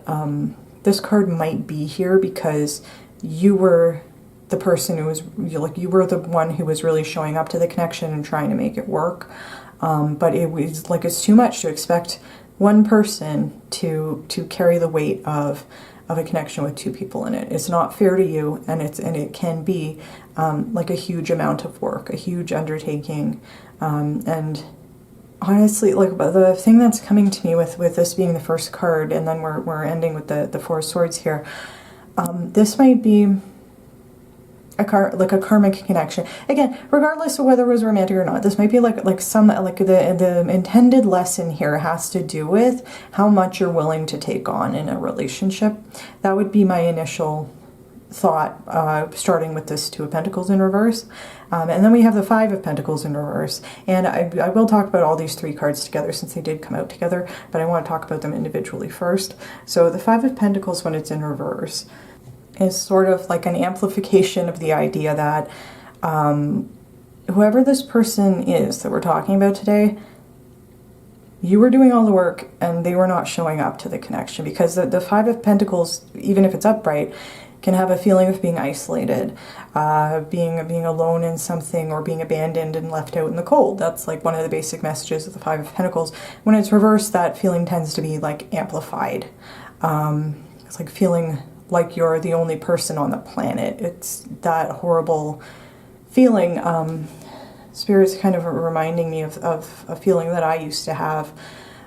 this card might be here because you were the person who was, you were the one who was really showing up to the connection and trying to make it work. But it was like, it's too much to expect one person to carry the weight of a connection with two people in it. It's not fair to you, and it can be like a huge amount of work, a huge undertaking. And honestly, like the thing that's coming to me with this being the first card, and then we're ending with the Four of Swords here, this might be a karmic connection. Again, regardless of whether it was romantic or not, this might be the intended lesson here has to do with how much you're willing to take on in a relationship. That would be my initial thought, starting with this Two of Pentacles in reverse. And then we have the Five of Pentacles in reverse. And I will talk about all these three cards together since they did come out together, but I want to talk about them individually first. So the Five of Pentacles, when it's in reverse, is sort of like an amplification of the idea that whoever this person is that we're talking about today, you were doing all the work and they were not showing up to the connection, because the Five of Pentacles, even if it's upright, can have a feeling of being isolated, being alone in something, or being abandoned and left out in the cold. That's like one of the basic messages of the Five of Pentacles. When it's reversed, that feeling tends to be like amplified. It's like feeling like you're the only person on the planet. It's that horrible feeling. Spirit's kind of reminding me of a feeling that I used to have,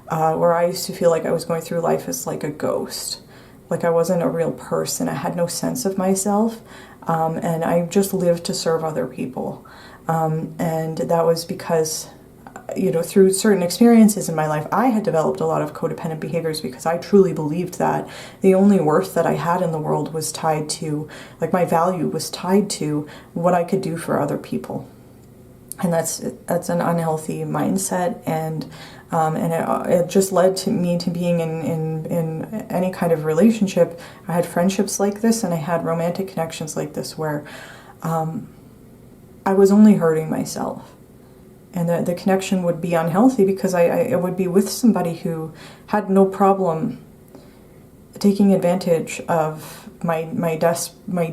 where I used to feel like I was going through life as like a ghost. Like I wasn't a real person. I had no sense of myself. And I just lived to serve other people. And that was because you know, through certain experiences in my life, I had developed a lot of codependent behaviors because I truly believed that the only worth that I had in the world was tied to, like, my value was tied to what I could do for other people. And that's an unhealthy mindset, and it just led to me to being in any kind of relationship. I had friendships like this, and I had romantic connections like this, where I was only hurting myself. And the connection would be unhealthy because I would be with somebody who had no problem taking advantage of my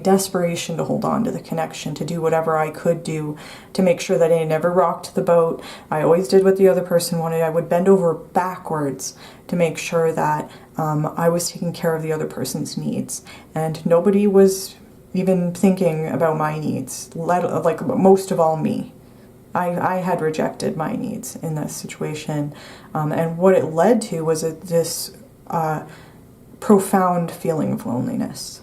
desperation to hold on to the connection, to do whatever I could do to make sure that I never rocked the boat. I always did what the other person wanted. I would bend over backwards to make sure that I was taking care of the other person's needs. And nobody was even thinking about my needs, like most of all me. I had rejected my needs in this situation. And what it led to was this profound feeling of loneliness.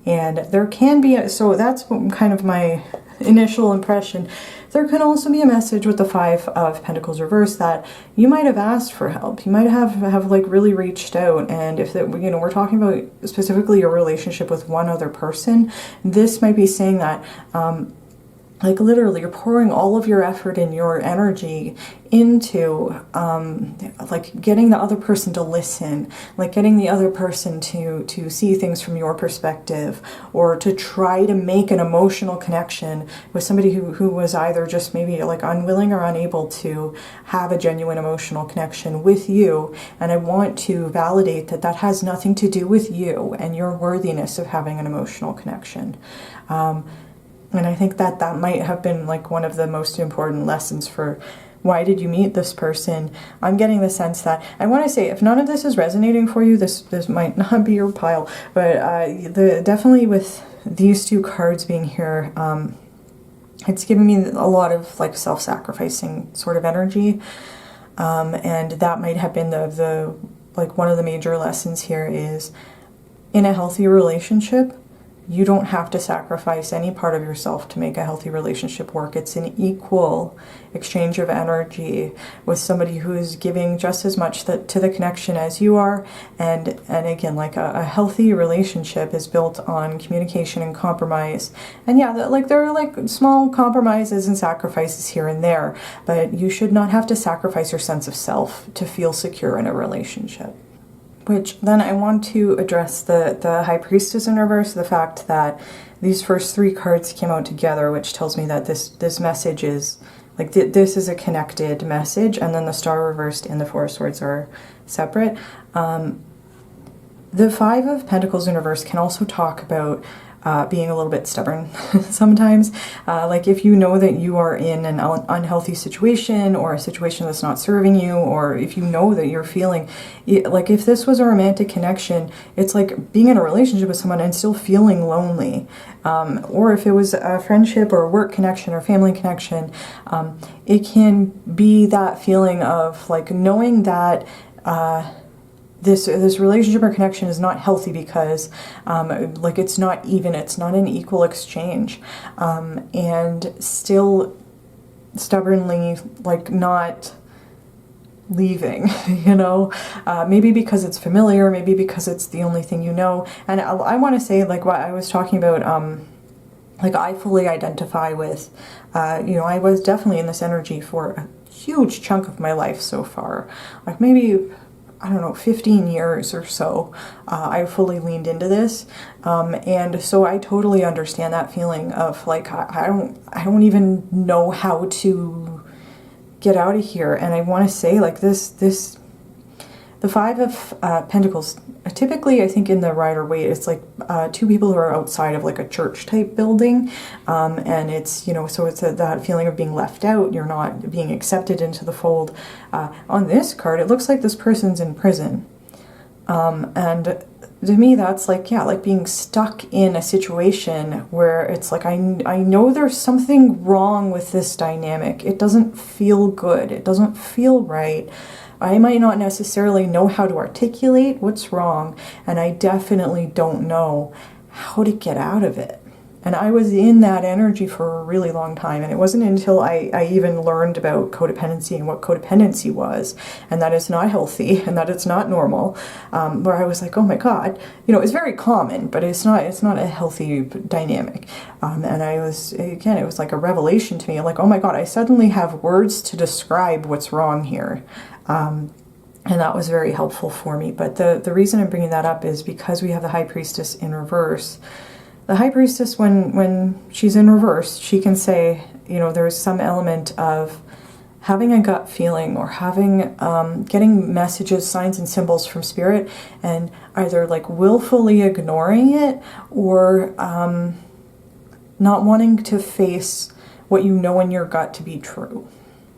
And there can be, so that's kind of my initial impression. There can also be a message with the Five of Pentacles reversed that you might have asked for help. You might have like really reached out, and if that, you know, we're talking about specifically a relationship with one other person, this might be saying that like literally you're pouring all of your effort and your energy into like getting the other person to listen, like getting the other person to see things from your perspective, or to try to make an emotional connection with somebody who was either just maybe like unwilling or unable to have a genuine emotional connection with you. And I want to validate that that has nothing to do with you and your worthiness of having an emotional connection. And I think that that might have been like one of the most important lessons for why did you meet this person. I'm getting the sense that, I want to say, if none of this is resonating for you, this might not be your pile, but definitely with these two cards being here, it's giving me a lot of like self-sacrificing sort of energy, and that might have been the like one of the major lessons here is, in a healthy relationship, you don't have to sacrifice any part of yourself to make a healthy relationship work. It's an equal exchange of energy with somebody who is giving just as much to the connection as you are. And again, like a healthy relationship is built on communication and compromise. And yeah, like there are like small compromises and sacrifices here and there, but you should not have to sacrifice your sense of self to feel secure in a relationship. Which then I want to address the High Priestess in reverse, the fact that these first three cards came out together, which tells me that this message is, like, this is a connected message, and then the Star reversed and the Four of Swords are separate. The Five of Pentacles in reverse can also talk about being a little bit stubborn sometimes. Like if you know that you are in an unhealthy situation, or a situation that's not serving you, or if you know that you're feeling, like if this was a romantic connection, it's like being in a relationship with someone and still feeling lonely. Or if it was a friendship or a work connection or family connection, it can be that feeling of like knowing that this relationship or connection is not healthy because like it's not even, it's not an equal exchange, and still stubbornly like not leaving, you know, maybe because it's familiar, maybe because it's the only thing you know. And I want to say, like what I was talking about, like I fully identify with, you know, I was definitely in this energy for a huge chunk of my life so far, like maybe, I don't know, 15 years or so. I fully leaned into this, and so I totally understand that feeling of like I don't even know how to get out of here. And I want to say, like, the Five of Pentacles, typically I think in the Rider-Waite, it's like two people who are outside of like a church type building, and it's, you know, so it's that feeling of being left out, you're not being accepted into the fold. On this card, it looks like this person's in prison, and to me that's like, yeah, like being stuck in a situation where it's like I know there's something wrong with this dynamic. It doesn't feel good, it doesn't feel right. I might not necessarily know how to articulate what's wrong, and I definitely don't know how to get out of it. And I was in that energy for a really long time. And it wasn't until I even learned about codependency and what codependency was, and that it's not healthy and that it's not normal, where I was like, oh my God, it's very common, but it's not a healthy dynamic. And I was, again, it was like a revelation to me. I'm like, oh my God, I suddenly have words to describe what's wrong here. And that was very helpful for me. But the reason I'm bringing that up is because we have the High Priestess in reverse. The High Priestess, when she's in reverse, she can say, there's some element of having a gut feeling or having, getting messages, signs and symbols from Spirit, and either like willfully ignoring it or not wanting to face what you know in your gut to be true.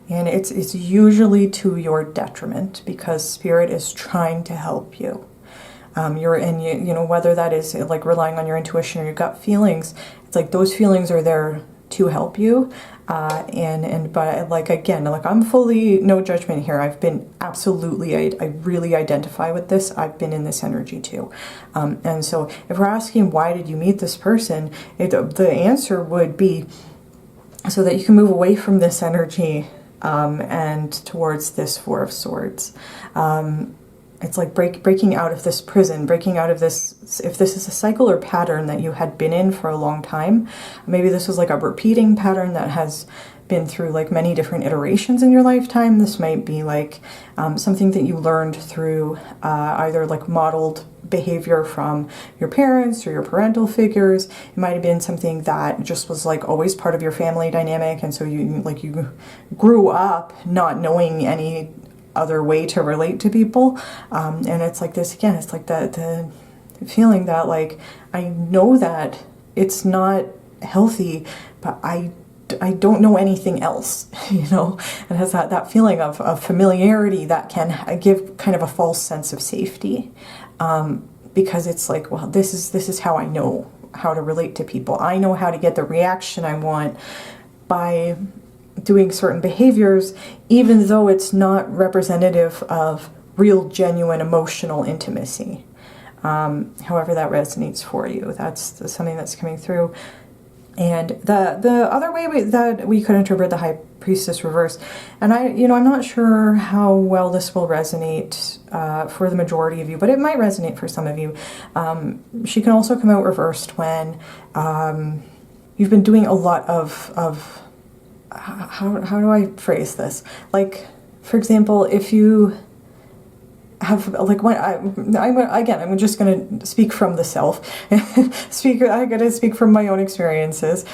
And it's usually to your detriment because Spirit is trying to help you. Whether that is like relying on your intuition or your gut feelings, it's like those feelings are there to help you. But like, again, like I'm fully no judgment here. I've been absolutely, I really identify with this. I've been in this energy too. And so if we're asking, why did you meet this person? The answer would be so that you can move away from this energy and towards this Four of Swords. It's like breaking out of this prison, breaking out of this, if this is a cycle or pattern that you had been in for a long time, maybe this was like a repeating pattern that has been through like many different iterations in your lifetime. This might be like something that you learned through either like modeled behavior from your parents or your parental figures. It might have been something that just was like always part of your family dynamic, and so you grew up not knowing any other way to relate to people, and it's like this again, it's like the feeling that like I know that it's not healthy, but I don't know anything else, and has that feeling of familiarity that can give kind of a false sense of safety, because it's like, well, this is how I know how to relate to people. I know how to get the reaction I want by doing certain behaviors, even though it's not representative of real, genuine, emotional intimacy. However that resonates for you, that's something that's coming through. And the other way that we could interpret the High Priestess reverse, and I'm not sure how well this will resonate for the majority of you, but it might resonate for some of you. She can also come out reversed when you've been doing a lot of how do I phrase this? Like, for example, if you have like I'm just going to speak from the self. I got to speak from my own experiences.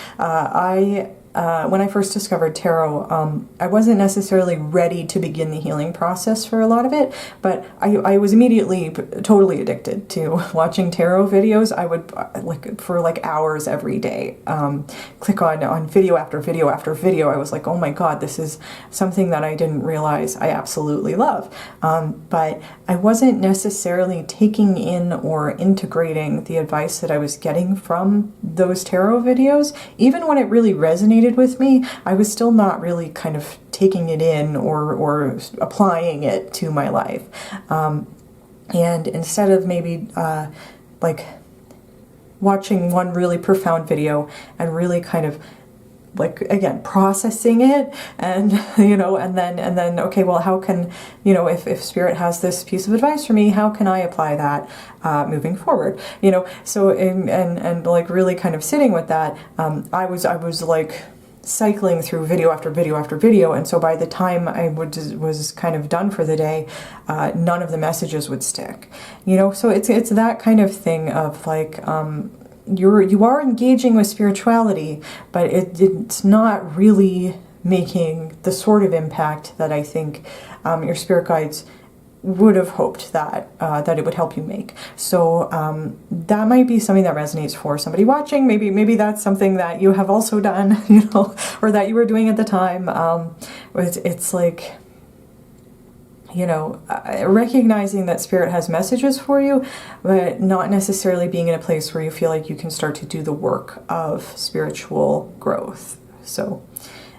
When I first discovered tarot, I wasn't necessarily ready to begin the healing process for a lot of it, but I was immediately totally addicted to watching tarot videos. I would for hours every day, click on video after video after video. I was like, oh my God, this is something that I didn't realize I absolutely love. But I wasn't necessarily taking in or integrating the advice that I was getting from those tarot videos. Even when it really resonated with me, I was still not really kind of taking it in or applying it to my life. And instead of maybe watching one really profound video and really kind of again processing it and and then okay, well, how can if Spirit has this piece of advice for me, how can I apply that moving forward, so and really kind of sitting with that, I was like cycling through video after video after video, and so by the time I was kind of done for the day, none of the messages would stick, so it's that kind of thing of like you are engaging with spirituality, but it's not really making the sort of impact that I think your spirit guides would have hoped that it would help you make. So that might be something that resonates for somebody watching. Maybe that's something that you have also done, or that you were doing at the time. It's like, recognizing that Spirit has messages for you, but not necessarily being in a place where you feel like you can start to do the work of spiritual growth. So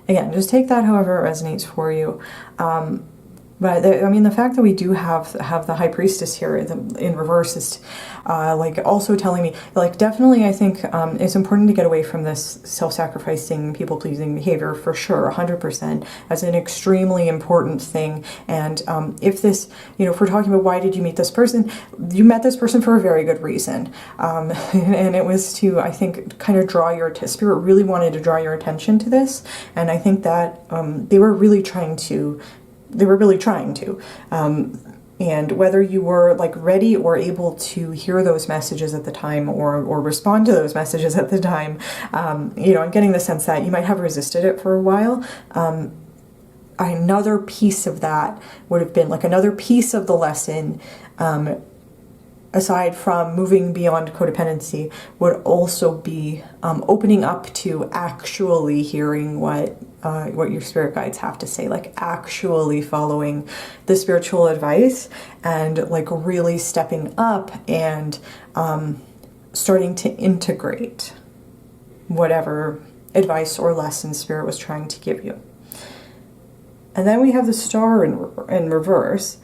again, just take that however it resonates for you. But I mean, the fact that we do have the High Priestess here in reverse is like also telling me, like, definitely I think it's important to get away from this self-sacrificing, people-pleasing behavior for sure, 100%, as an extremely important thing. And if this, you know, if we're talking about why did you meet this person, you met this person for a very good reason. And it was to, I think, kind of draw your, Spirit really wanted to draw your attention to this. And I think that they were really trying to. And whether you were like ready or able to hear those messages at the time or respond to those messages at the time, you know, I'm getting the sense that you might have resisted it for a while. Another piece of that would have been like another piece of the lesson, aside from moving beyond codependency, would also be opening up to actually hearing what your spirit guides have to say, like actually following the spiritual advice and like really stepping up and starting to integrate whatever advice or lesson Spirit was trying to give you. And then we have the Star in reverse.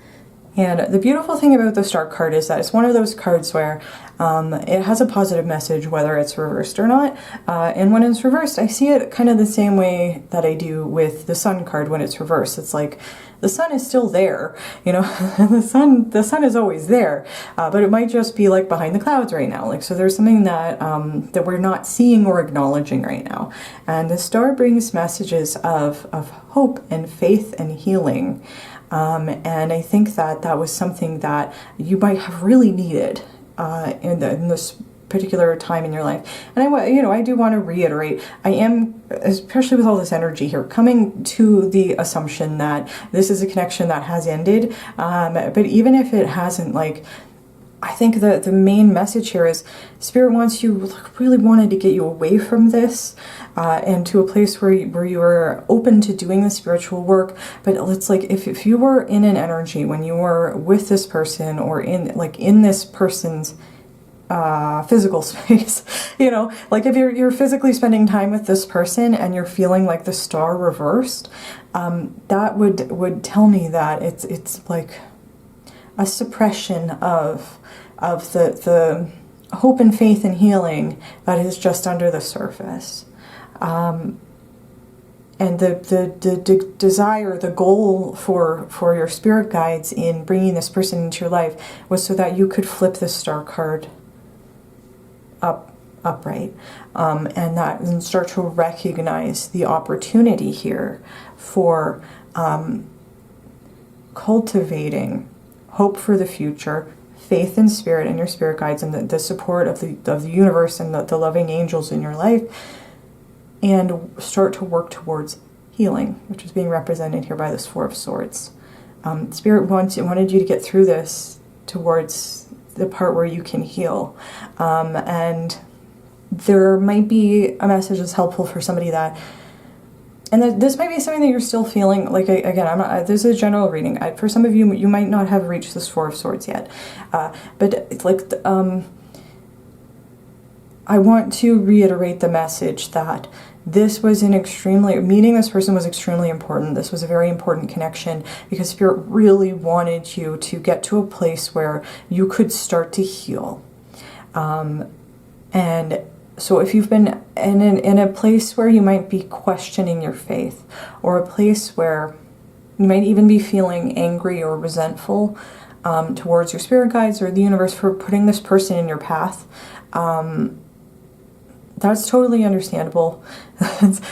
And the beautiful thing about the Star card is that it's one of those cards where it has a positive message whether it's reversed or not. And when it's reversed, I see it kind of the same way that I do with the Sun card when it's reversed. It's like the sun is still there, you know, the sun is always there, but it might just be like behind the clouds right now. Like, so there's something that that we're not seeing or acknowledging right now. And the Star brings messages of hope and faith and healing. And I think that that was something that you might have really needed in this particular time in your life. And I do want to reiterate, I am, especially with all this energy here, coming to the assumption that this is a connection that has ended. But even if it hasn't, like, I think the main message here is Spirit wants you, really wanted to get you away from this and to a place where you are open to doing the spiritual work. But it's like if you were in an energy when you were with this person or in this person's physical space, you know, like if you're physically spending time with this person and you're feeling like the Star reversed, that would tell me that it's like a suppression of the hope and faith and healing that is just under the surface. And the desire, the goal for your spirit guides in bringing this person into your life was so that you could flip the Star card upright, and start to recognize the opportunity here for cultivating hope for the future, faith in Spirit and your spirit guides, and the support of the universe and the loving angels in your life, and start to work towards healing, which is being represented here by this Four of Swords. Spirit wanted you to get through this towards the part where you can heal, and there might be a message that's helpful for somebody that. And this might be something that you're still feeling, like, again, I'm not, this is a general reading. For some of you, you might not have reached this Four of Swords yet. But it's like, I want to reiterate the message that this was meeting this person was extremely important. This was a very important connection because Spirit really wanted you to get to a place where you could start to heal. And so if you've been in a place where you might be questioning your faith, or a place where you might even be feeling angry or resentful towards your spirit guides or the universe for putting this person in your path, that's totally understandable.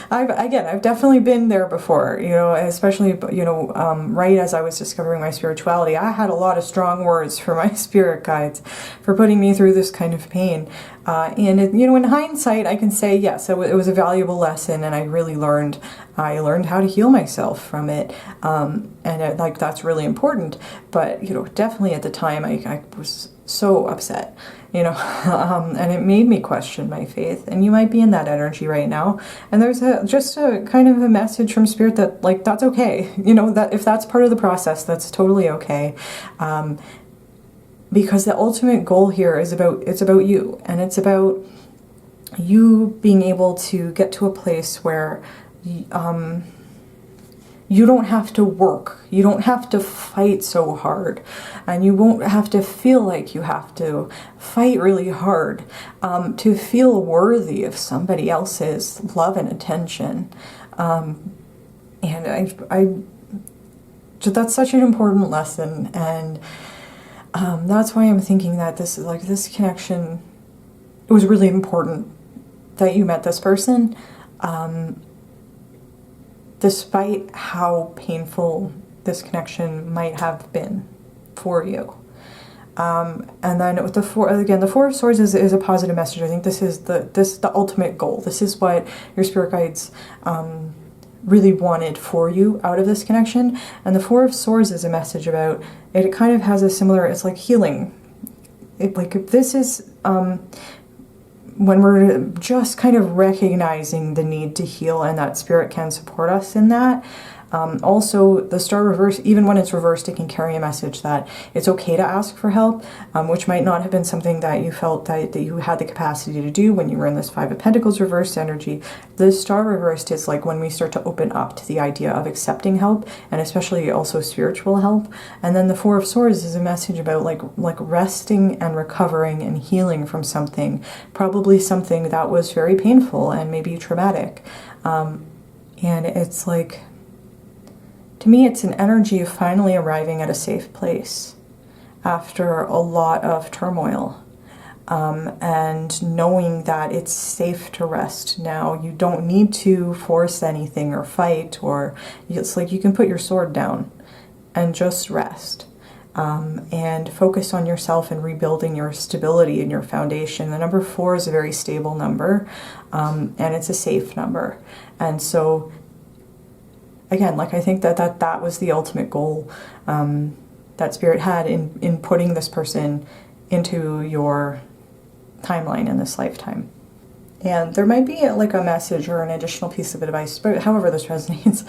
I've definitely been there before, you know, especially, you know, right as I was discovering my spirituality, I had a lot of strong words for my spirit guides for putting me through this kind of pain. And, you know, in hindsight, I can say, yes, it was a valuable lesson, and I really learned how to heal myself from it. And that's really important. But, you know, definitely at the time, I was so upset, you know, and it made me question my faith. And you might be in that energy right now. And there's just a kind of a message from Spirit that, like, that's okay. You know, that if that's part of the process, that's totally okay. Because the ultimate goal here is it's about you, and it's about you being able to get to a place where you don't have to work. You don't have to fight so hard. And you won't have to feel like you have to fight really hard to feel worthy of somebody else's love and attention. And that's such an important lesson. And that's why I'm thinking that this is like this connection, it was really important that you met this person. Despite how painful this connection might have been for you. And then with the Four of Swords is a positive message. I think this is the ultimate goal. This is what your spirit guides really wanted for you out of this connection. And the Four of Swords is a message about, it kind of has a similar, it's like healing. If this is, when we're just kind of recognizing the need to heal and that spirit can support us in that. Also, the star reverse, even when it's reversed, it can carry a message that it's okay to ask for help, which might not have been something that you felt that you had the capacity to do when you were in this Five of Pentacles reversed energy. The star reversed is like when we start to open up to the idea of accepting help, and especially also spiritual help. And then the Four of Swords is a message about like resting and recovering and healing from something, probably something that was very painful and maybe traumatic. And it's like, to me, it's an energy of finally arriving at a safe place after a lot of turmoil, and knowing that it's safe to rest now. You don't need to force anything or fight, or it's like you can put your sword down and just rest, and focus on yourself and rebuilding your stability and your foundation. The number 4 is a very stable number, and it's a safe number. And so again, like I think that was the ultimate goal that Spirit had in putting this person into your timeline in this lifetime. And there might be like a message or an additional piece of advice, but however this resonates,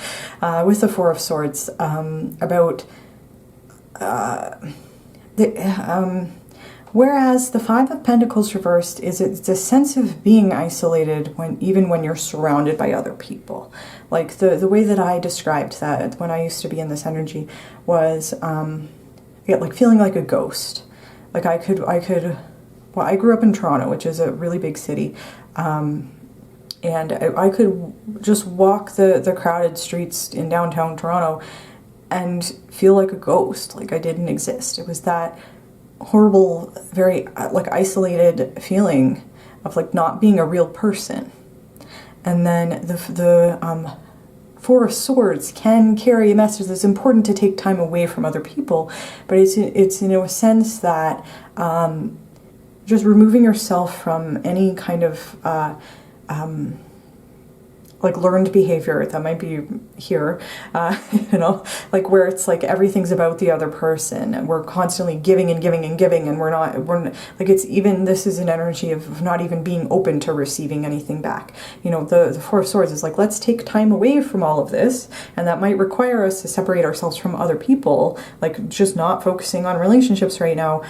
with the Four of Swords, about whereas the Five of Pentacles reversed it's a sense of being isolated even when you're surrounded by other people. Like the way that I described that when I used to be in this energy was like feeling like a ghost. Like I grew up in Toronto, which is a really big city, and I could just walk the crowded streets in downtown Toronto and feel like a ghost, like I didn't exist. It was that horrible, very like isolated feeling of like not being a real person. And then the Four of Swords can carry a message that's important to take time away from other people, but it's in a sense that just removing yourself from any kind of like learned behavior that might be here, like where it's like everything's about the other person and we're constantly giving and giving and giving, and we're like, it's even, this is an energy of not even being open to receiving anything back. The Four of Swords is like, let's take time away from all of this, and that might require us to separate ourselves from other people, like just not focusing on relationships right now,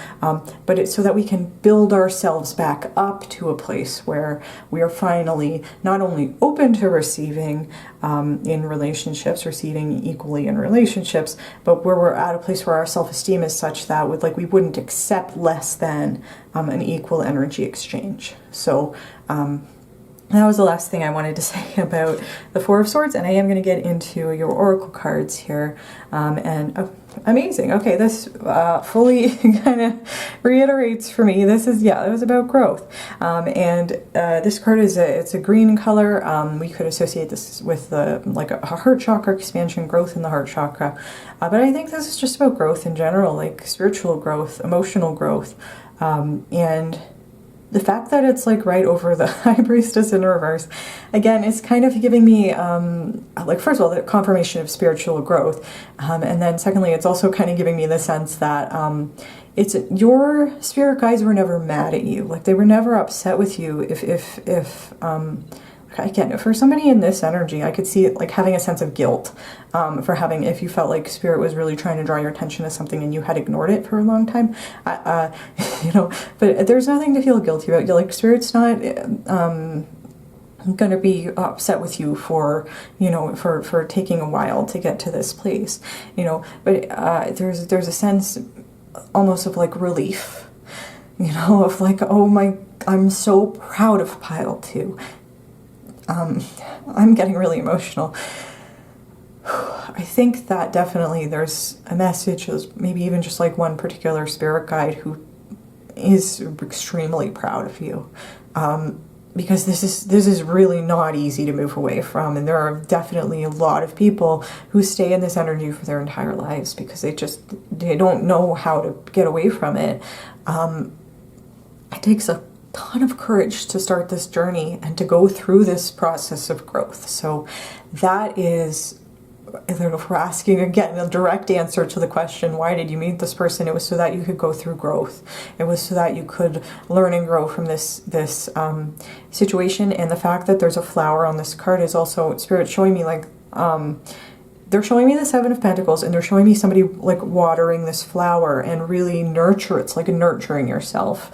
but it's so that we can build ourselves back up to a place where we are finally not only open to receiving in relationships, receiving equally in relationships, but where we're at a place where our self-esteem is such that we wouldn't accept less than an equal energy exchange. So that was the last thing I wanted to say about the Four of Swords, and I am going to get into your oracle cards here. Amazing. Okay, this fully kind of reiterates for me. This is, it was about growth. This card it's a green color. We could associate this with like a heart chakra expansion, growth in the heart chakra. But I think this is just about growth in general, like spiritual growth, emotional growth, and the fact that it's like right over the High Priestess in reverse, again, is kind of giving me, like, first of all, the confirmation of spiritual growth. And then secondly, it's also kind of giving me the sense that it's your spirit guides were never mad at you. Like, they were never upset with you if again, for somebody in this energy, I could see it like having a sense of guilt for having, if you felt like Spirit was really trying to draw your attention to something and you had ignored it for a long time, but there's nothing to feel guilty about. Like, Spirit's not, going to be upset with you for, you know, for taking a while to get to this place, you know, but there's a sense almost of like relief, you know, of like, oh my, I'm so proud of pile 2. I'm getting really emotional. I think that definitely there's a message, maybe even just like one particular spirit guide who is extremely proud of you. Because this is really not easy to move away from, and there are definitely a lot of people who stay in this energy for their entire lives because they don't know how to get away from it. It takes a ton of courage to start this journey and to go through this process of growth. So that is, if we're asking again a direct answer to the question, why did you meet this person? It was so that you could go through growth. It was so that you could learn and grow from this situation. And the fact that there's a flower on this card is also Spirit showing me, like, they're showing me the 7 of Pentacles, and they're showing me somebody like watering this flower and really it's like nurturing yourself,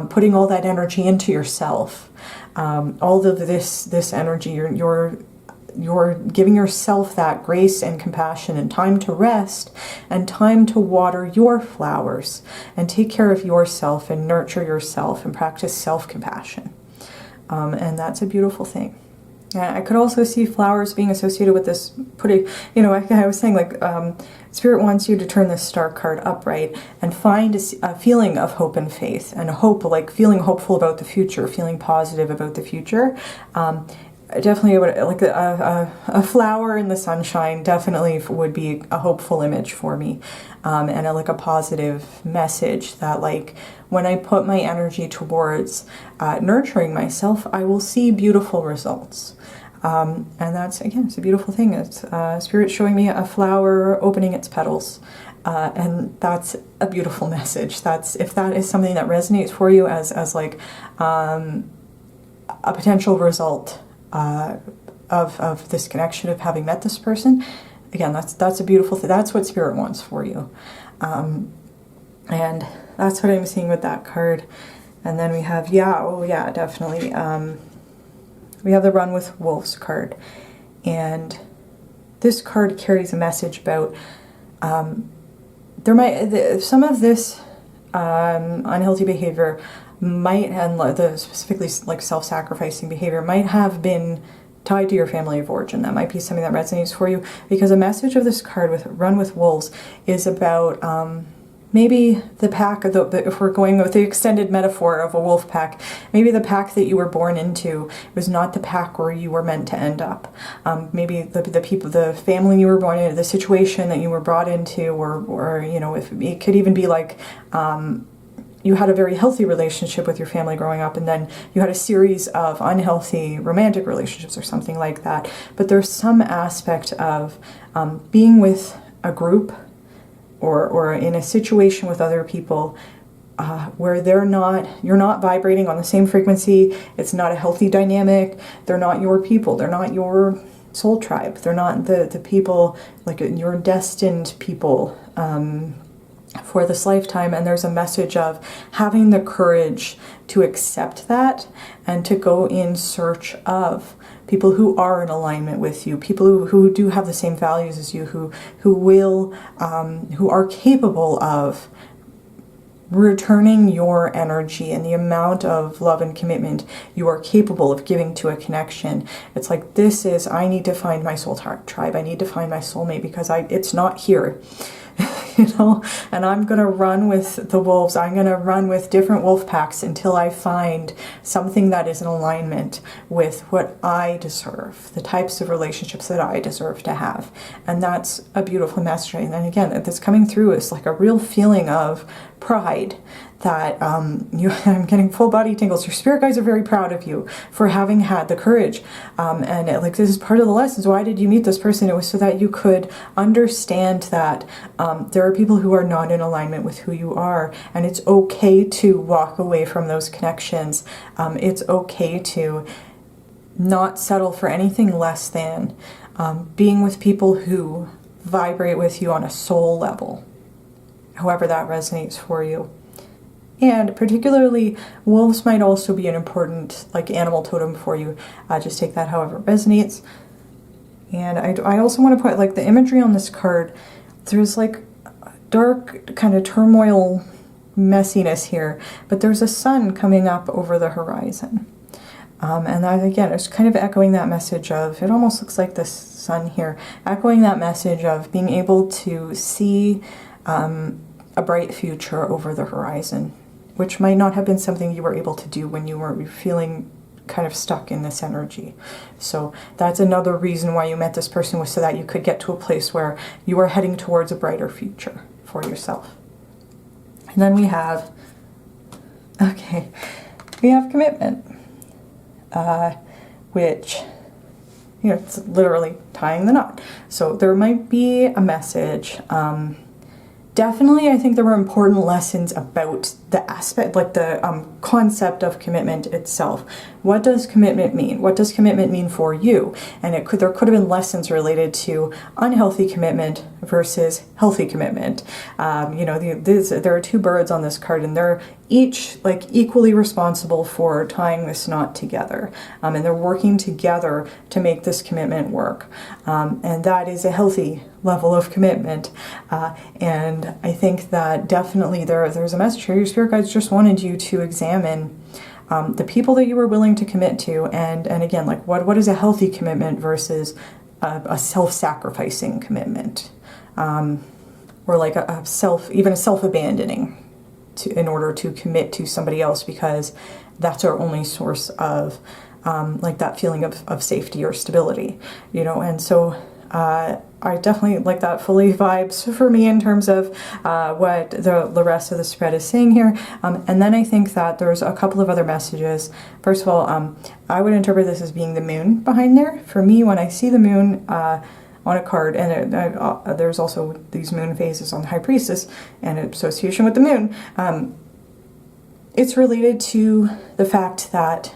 putting all that energy into yourself. All of this energy, you're giving yourself that grace and compassion and time to rest and time to water your flowers and take care of yourself and nurture yourself and practice self-compassion. And that's a beautiful thing. And I could also see flowers being associated with this, you know, I was saying, like, Spirit wants you to turn this star card upright and find a feeling of hope and faith, and hope, like feeling hopeful about the future, feeling positive about the future. Definitely, like a flower in the sunshine definitely would be a hopeful image for me, and like a positive message that, like, when I put my energy towards nurturing myself, I will see beautiful results. And that's, again, it's a beautiful thing. It's Spirit showing me a flower opening its petals. And that's a beautiful message. If that is something that resonates for you as like a potential result of this connection, of having met this person, again, that's a beautiful thing. That's what Spirit wants for you. And that's what I'm seeing with that card. And then we have, definitely. We have the Run with Wolves card. And this card carries a message about some of this unhealthy behavior might, and specifically like self-sacrificing behavior, might have been tied to your family of origin. That might be something that resonates for you, because a message of this card with Run with Wolves is about maybe the pack, if we're going with the extended metaphor of a wolf pack, maybe the pack that you were born into was not the pack where you were meant to end up. Maybe the people, the family you were born into, the situation that you were brought into, or you know, if it could even be like you had a very healthy relationship with your family growing up, and then you had a series of unhealthy romantic relationships or something like that. But there's some aspect of being with a group or in a situation with other people where you're not vibrating on the same frequency. It's not a healthy dynamic. They're not your people. They're not your soul tribe. They're not the people, like your destined people for this lifetime. And there's a message of having the courage to accept that and to go in search of people who are in alignment with you, people who do have the same values as you, who are capable of returning your energy and the amount of love and commitment you are capable of giving to a connection. It's like, I need to find my soul tribe. I need to find my soulmate, because it's not here. You know, and I'm going to run with the wolves. I'm going to run with different wolf packs until I find something that is in alignment with what I deserve, the types of relationships that I deserve to have. And that's a beautiful message. And then again, that's coming through is like a real feeling of pride that I'm getting full body tingles. Your spirit guides are very proud of you for having had the courage. And like, this is part of the lessons. Why did you meet this person? It was so that you could understand that there are people who are not in alignment with who you are, and it's okay to walk away from those connections. It's okay to not settle for anything less than being with people who vibrate with you on a soul level, however that resonates for you. And particularly, wolves might also be an important like animal totem for you. Just take that however it resonates. And I also want to put like the imagery on this card. There's like dark kind of turmoil messiness here, but there's a sun coming up over the horizon. And that, again, is kind of echoing that message of, it almost looks like this sun here, echoing that message of being able to see a bright future over the horizon, which might not have been something you were able to do when you were feeling kind of stuck in this energy. So that's another reason why you met this person, was so that you could get to a place where you are heading towards a brighter future for yourself. And then we have, okay, we have commitment, which, you know, it's literally tying the knot. So there might be a message. Definitely, I think there were important lessons about the aspect, like the concept of commitment itself. What does commitment mean? What does commitment mean for you? And there could have been lessons related to unhealthy commitment versus healthy commitment. You know, there are two birds on this card, and they're each like equally responsible for tying this knot together. And they're working together to make this commitment work. And that is a healthy level of commitment. And I think that definitely there's a message here. Your spirit guides just wanted you to examine the people that you were willing to commit to, and again, like what is a healthy commitment versus a self-sacrificing commitment, or like even a self-abandoning in order to commit to somebody else, because that's our only source of like that feeling of safety or stability, you know. And so I definitely like that fully vibes for me in terms of what the rest of the spread is saying here. And then I think that there's a couple of other messages. First of all, I would interpret this as being the moon behind there. For me, when I see the moon on a card, and there's also these moon phases on the High Priestess and association with the moon, it's related to the fact that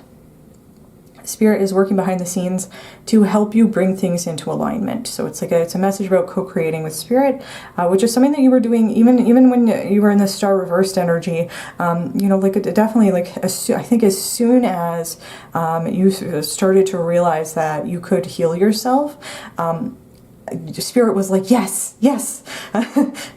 Spirit is working behind the scenes to help you bring things into alignment. So it's like it's a message about co-creating with Spirit, which is something that you were doing even when you were in the star reversed energy. You know, like it definitely, like I think as soon as you started to realize that you could heal yourself, Spirit was like, yes, yes,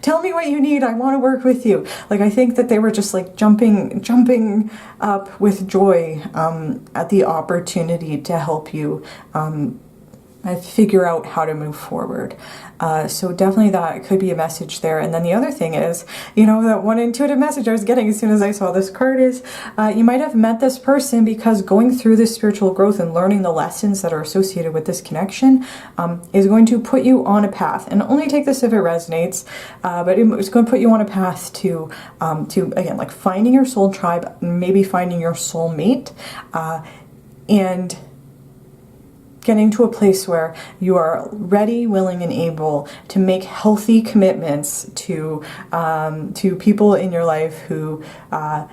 tell me what you need. I want to work with you. Like, I think that they were just like jumping up with joy at the opportunity to help you figure out how to move forward. So definitely that could be a message there. And then the other thing is, you know, that one intuitive message I was getting as soon as I saw this card is, you might have met this person because going through this spiritual growth and learning the lessons that are associated with this connection is going to put you on a path. And only take this if it resonates, but it's going to put you on a path to again, like finding your soul tribe, maybe finding your soul mate, and getting to a place where you are ready, willing, and able to make healthy commitments to people in your life who are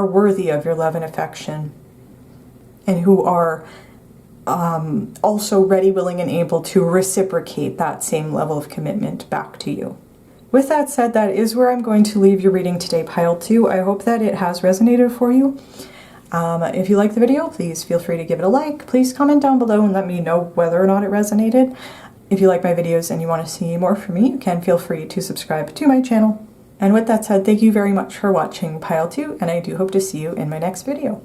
worthy of your love and affection, and who are also ready, willing, and able to reciprocate that same level of commitment back to you. With that said, that is where I'm going to leave your reading today, Pile 2. I hope that it has resonated for you. If you like the video, please feel free to give it a like. Please comment down below and let me know whether or not it resonated. If you like my videos and you want to see more from me, you can feel free to subscribe to my channel. And with that said, thank you very much for watching Pile 2, and I do hope to see you in my next video.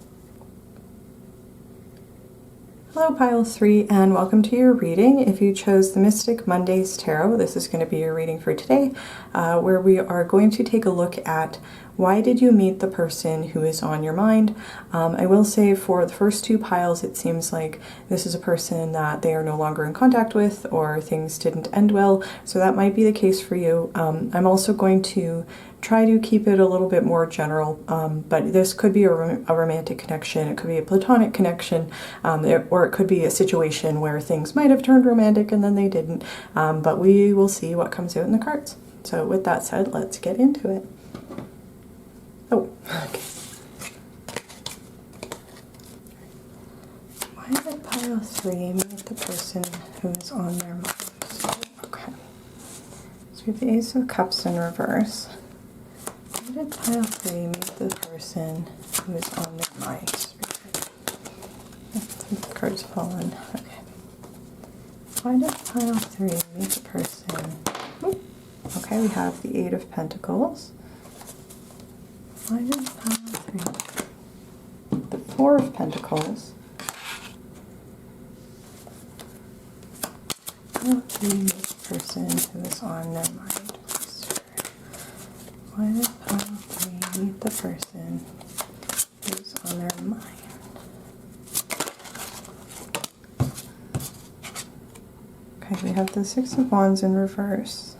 Hello Pile 3, and welcome to your reading. If you chose the Mystic Mondays Tarot, this is going to be your reading for today, where we are going to take a look at why did you meet the person who is on your mind. I will say for the first two piles, it seems like this is a person that they are no longer in contact with, or things didn't end well, so that might be the case for you. I'm also going to try to keep it a little bit more general, but this could be a romantic connection, it could be a platonic connection, or it could be a situation where things might have turned romantic and then they didn't, but we will see what comes out in the cards. So with that said, let's get into it. Oh, okay. Why did Pile 3 meet the person who is on their mind? Okay. So we have the Ace of Cups in reverse. Why did pile 3 meet the person who is on their mind? The card's fallen. Okay. Why did pile 3 meet the person? Oop. Okay, we have the 8 of Pentacles. Why did pile 3? The 4 of Pentacles. Pile 3 meet the person who is on their mind. Why did pile 3 meet the person who's on their mind? Okay, we have the 6 of Wands in reverse.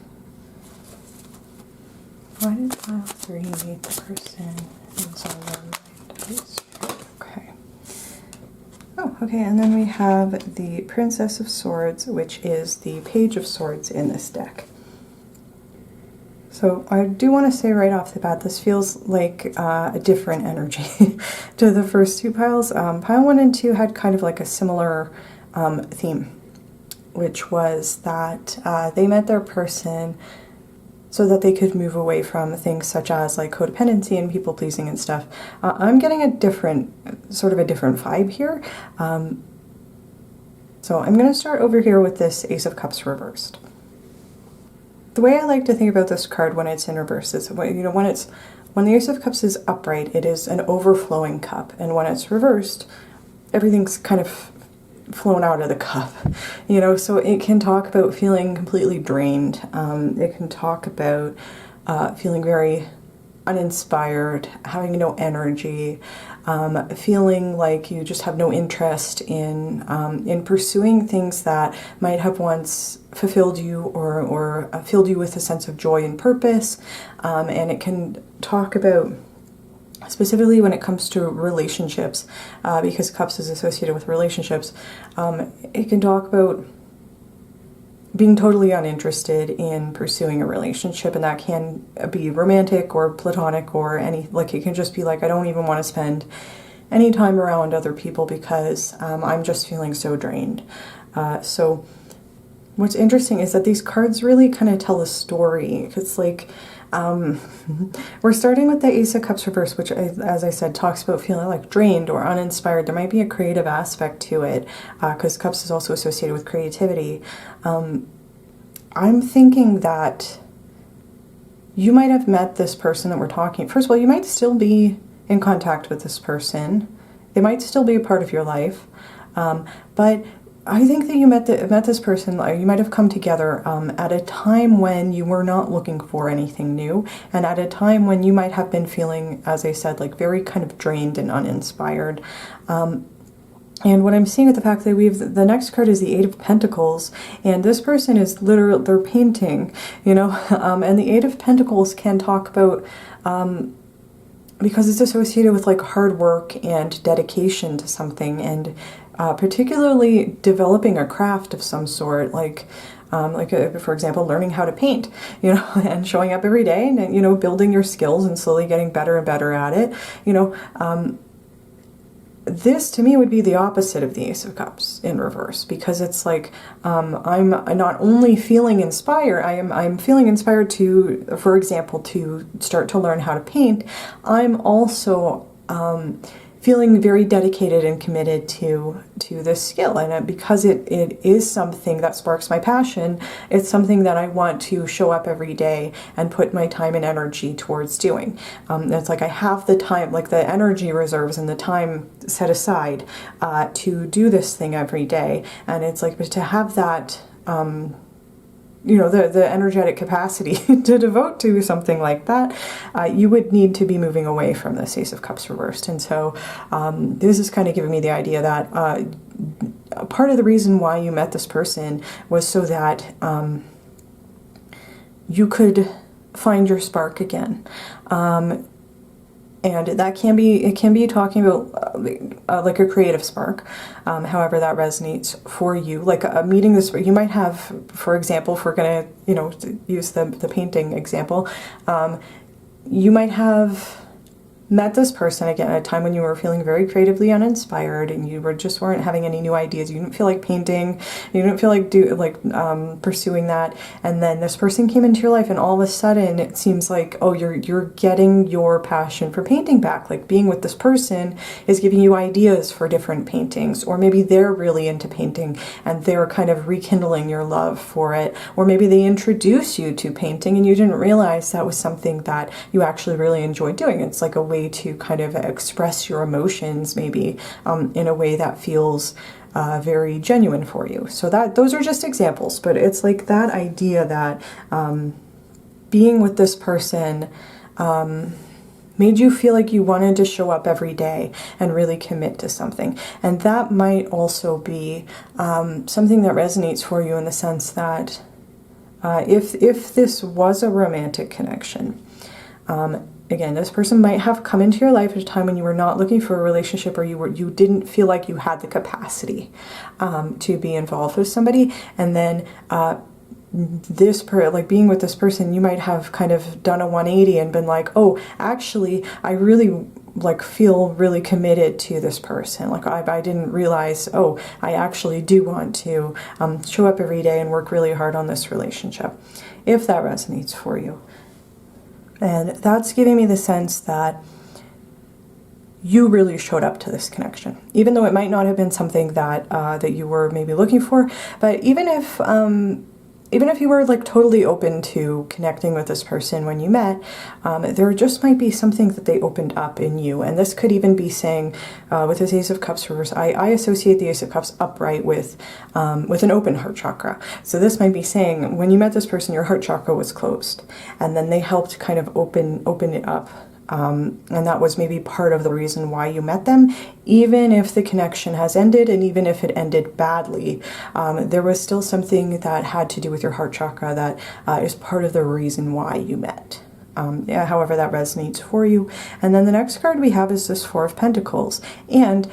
Why did pile 3 meet the person who's on their mind? Okay. Oh, okay, and then we have the Princess of Swords, which is the Page of Swords in this deck. So I do want to say right off the bat, this feels like a different energy to the first 2 piles. Pile 1 and 2 had kind of like a similar theme, which was that they met their person so that they could move away from things such as like codependency and people pleasing and stuff. I'm getting a different, sort of a different vibe here. So I'm going to start over here with this Ace of Cups reversed. The way I like to think about this card when it's in reverse is, you know, when the Ace of Cups is upright, it is an overflowing cup, and when it's reversed, everything's kind of flown out of the cup, you know. So it can talk about feeling completely drained. It can talk about feeling very uninspired, having no energy, feeling like you just have no interest in pursuing things that might have once fulfilled you or filled you with a sense of joy and purpose. And it can talk about, specifically when it comes to relationships, because Cups is associated with relationships, it can talk about being totally uninterested in pursuing a relationship, and that can be romantic or platonic or any, like it can just be like, I don't even want to spend any time around other people because I'm just feeling so drained. So what's interesting is that these cards really kind of tell a story. It's like, we're starting with the Ace of Cups reverse, which, as I said, talks about feeling like drained or uninspired. There might be a creative aspect to it, because Cups is also associated with creativity. I'm thinking that you might have met this person that we're talking. First of all, you might still be in contact with this person. They might still be a part of your life, but I think that you met this person, you might have come together at a time when you were not looking for anything new, and at a time when you might have been feeling, as I said, like very kind of drained and uninspired. And what I'm seeing with the fact that we have the next card is the 8 of Pentacles, and this person is literally, they're painting, you know, and the 8 of Pentacles can talk about, because it's associated with like hard work and dedication to something, and particularly developing a craft of some sort, like for example, learning how to paint, you know, and showing up every day and, you know, building your skills and slowly getting better and better at it, you know. This to me would be the opposite of the Ace of Cups in reverse, because it's like, I'm not only feeling inspired, I'm feeling inspired to, for example, to start to learn how to paint. I'm also feeling very dedicated and committed to this skill, and because it is something that sparks my passion, it's something that I want to show up every day and put my time and energy towards doing. It's like I have the time, like the energy reserves and the time set aside to do this thing every day, and it's like, but to have that you know, the energetic capacity to devote to something like that, you would need to be moving away from this Ace of Cups reversed. And so this is kind of giving me the idea that part of the reason why you met this person was so that you could find your spark again. And that can be, it can be talking about like a creative spark, however that resonates for you. Like meeting this, you might have, for example, if we're going to, you know, use the painting example, you might have met this person again at a time when you were feeling very creatively uninspired and you weren't having any new ideas. You didn't feel like painting. You didn't feel like pursuing that. And then this person came into your life, and all of a sudden it seems like, oh, you're getting your passion for painting back. Like being with this person is giving you ideas for different paintings, or maybe they're really into painting and they're kind of rekindling your love for it, or maybe they introduce you to painting and you didn't realize that was something that you actually really enjoyed doing. It's like a way to kind of express your emotions, maybe in a way that feels very genuine for you. So those are just examples, but it's like that idea that being with this person made you feel like you wanted to show up every day and really commit to something. And that might also be something that resonates for you in the sense that if this was a romantic connection, again, this person might have come into your life at a time when you were not looking for a relationship, or you didn't feel like you had the capacity to be involved with somebody. And then being with this person, you might have kind of done a 180 and been like, oh, actually, I really feel really committed to this person. Like I didn't realize, oh, I actually do want to show up every day and work really hard on this relationship, if that resonates for you. And that's giving me the sense that you really showed up to this connection, even though it might not have been something that that you were maybe looking for. But even if you were like totally open to connecting with this person when you met, there just might be something that they opened up in you. And this could even be saying, with this Ace of Cups reverse, I associate the Ace of Cups upright with an open heart chakra. So this might be saying, when you met this person, your heart chakra was closed, and then they helped kind of open it up. And that was maybe part of the reason why you met them. Even if the connection has ended, and even if it ended badly, there was still something that had to do with your heart chakra that is part of the reason why you met. However that resonates for you. And then the next card we have is this Four of Pentacles. And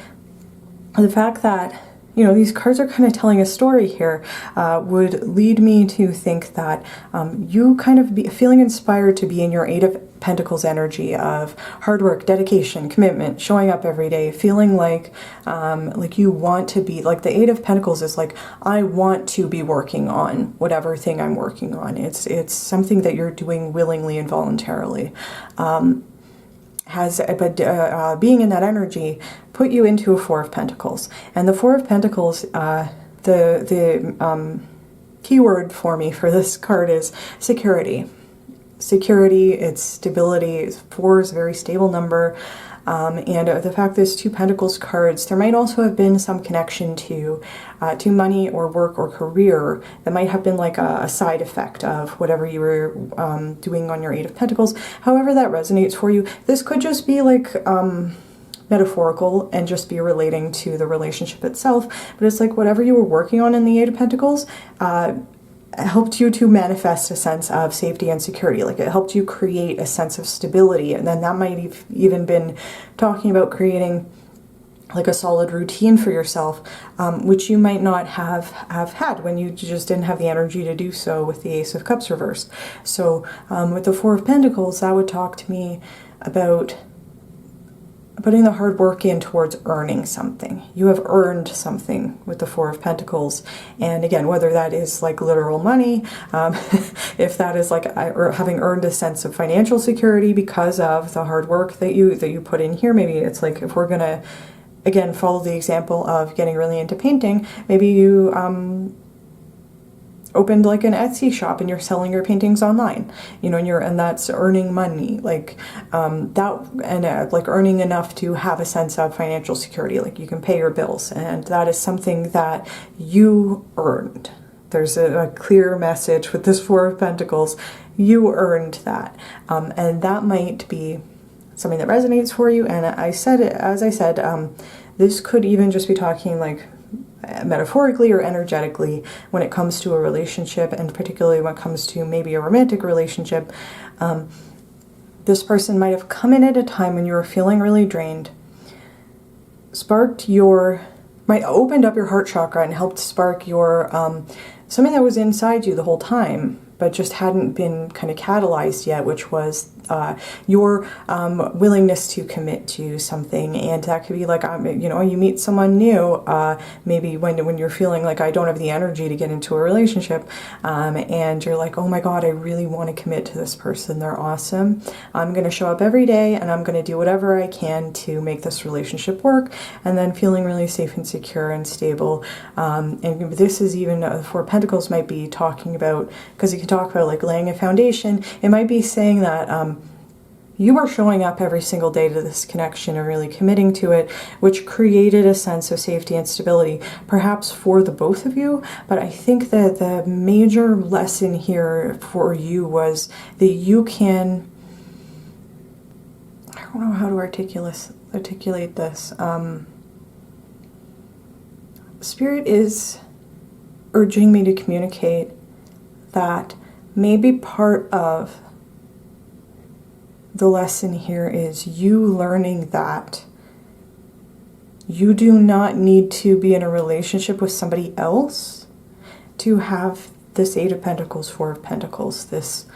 the fact that these cards are kind of telling a story here would lead me to think that you kind of be feeling inspired to be in your Eight of Pentacles energy of hard work, dedication, commitment, showing up every day, feeling like you want to be, like the Eight of Pentacles is like, I want to be working on whatever thing I'm working on. It's something that you're doing willingly and voluntarily. Being in that energy put you into a Four of Pentacles. And the Four of Pentacles, the keyword for me for this card is security. Security, it's stability. Four is a very stable number. And the fact there's two Pentacles cards, there might also have been some connection to money or work or career that might have been like a side effect of whatever you were doing on your Eight of Pentacles. However that resonates for you, this could just be like metaphorical and just be relating to the relationship itself. But it's like whatever you were working on in the Eight of Pentacles helped you to manifest a sense of safety and security. Like it helped you create a sense of stability. And then that might have even been talking about creating like a solid routine for yourself, which you might not have had when you just didn't have the energy to do so with the Ace of Cups reversed. So with the Four of Pentacles, that would talk to me about putting the hard work in towards earning something. You have earned something with the Four of Pentacles. And again, whether that is like literal money, if that is like having earned a sense of financial security because of the hard work that you put in here. Maybe it's like, if we're gonna again follow the example of getting really into painting, maybe you opened like an Etsy shop and you're selling your paintings online, and that's earning money, like like earning enough to have a sense of financial security, like you can pay your bills, and that is something that you earned. There's a clear message with this Four of Pentacles. You earned that, and that might be something that resonates for you. And as I said, this could even just be talking like metaphorically or energetically when it comes to a relationship, and particularly when it comes to maybe a romantic relationship. This person might have come in at a time when you were feeling really drained, might opened up your heart chakra and helped spark your something that was inside you the whole time but just hadn't been kind of catalyzed yet, which was your willingness to commit to something. And that could be like, you know, you meet someone new, maybe when you're feeling like I don't have the energy to get into a relationship, and you're like, oh my God, I really want to commit to this person. They're awesome. I'm going to show up every day and I'm going to do whatever I can to make this relationship work. And then feeling really safe and secure and stable. And this is even, Four of Pentacles might be talking about, because you can talk about like laying a foundation. It might be saying that you are showing up every single day to this connection and really committing to it, which created a sense of safety and stability, perhaps for the both of you. But I think that the major lesson here for you was that you can, I don't know how to articulate this. Spirit is urging me to communicate that maybe part of the lesson here is you learning that you do not need to be in a relationship with somebody else to have this Eight of Pentacles, Four of Pentacles, this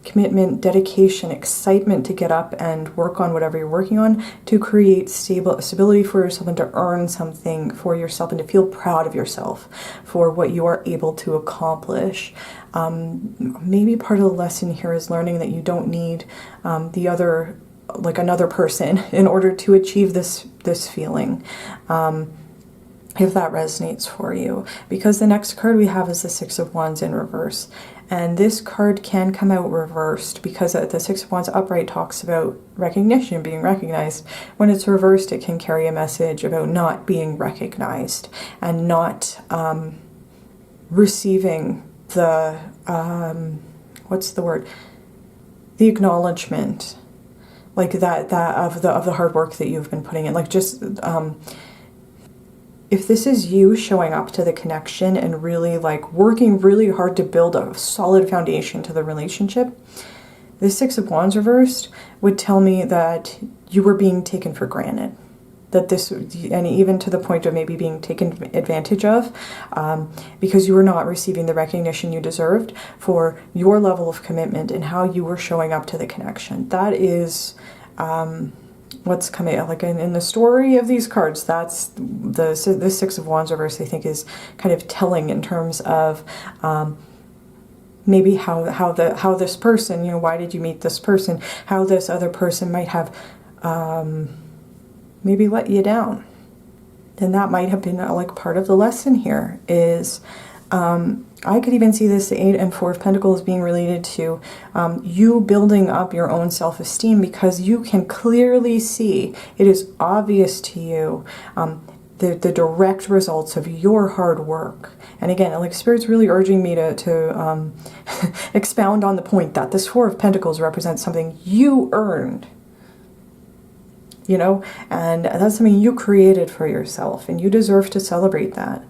commitment, dedication, excitement to get up and work on whatever you're working on, to create stability for yourself and to earn something for yourself and to feel proud of yourself for what you are able to accomplish. Maybe part of the lesson here is learning that you don't need the other, like another person, in order to achieve this feeling. If that resonates for you, because the next card we have is the Six of Wands in reverse. And this card can come out reversed because the Six of Wands upright talks about recognition, being recognized. When it's reversed, it can carry a message about not being recognized and not receiving the, what's the word? The acknowledgement, like that of the hard work that you've been putting in. Like just, if this is you showing up to the connection and really like working really hard to build a solid foundation to the relationship, the Six of Wands reversed would tell me that you were being taken for granted. That this, and even to the point of maybe being taken advantage of, because you were not receiving the recognition you deserved for your level of commitment and how you were showing up to the connection. That is what's coming out, like in the story of these cards. That's the Six of Wands reverse, I think, is kind of telling in terms of maybe how this person, you know, why did you meet this person, how this other person might have maybe let you down. Then that might have been like part of the lesson here is I could even see this Eight and Four of Pentacles being related to you building up your own self-esteem, because you can clearly see, it is obvious to you, the direct results of your hard work. And again, like Spirit's really urging me to expound on the point that this Four of Pentacles represents something you earned. You know, and that's something you created for yourself, and you deserve to celebrate that.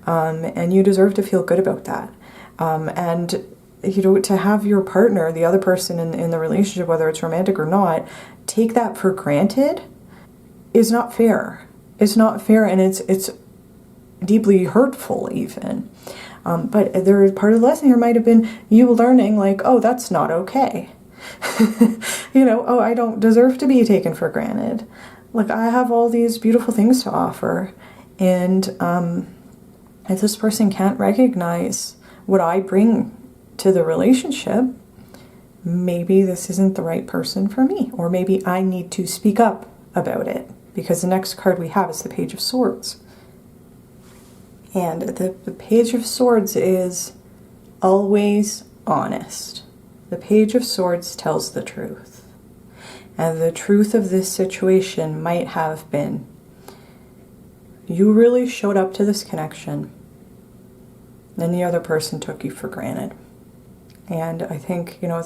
And you deserve to feel good about that. And, you know, to have your partner, the other person in the relationship, whether it's romantic or not, take that for granted is not fair. It's not fair, and it's deeply hurtful even. But part of the lesson here might have been you learning like, oh, that's not okay. You know, oh, I don't deserve to be taken for granted. Like, I have all these beautiful things to offer, and if this person can't recognize what I bring to the relationship, maybe this isn't the right person for me, or maybe I need to speak up about it, because the next card we have is the Page of Swords. And the Page of Swords is always honest. The Page of Swords tells the truth. And the truth of this situation might have been, you really showed up to this connection, and the other person took you for granted. And I think, you know,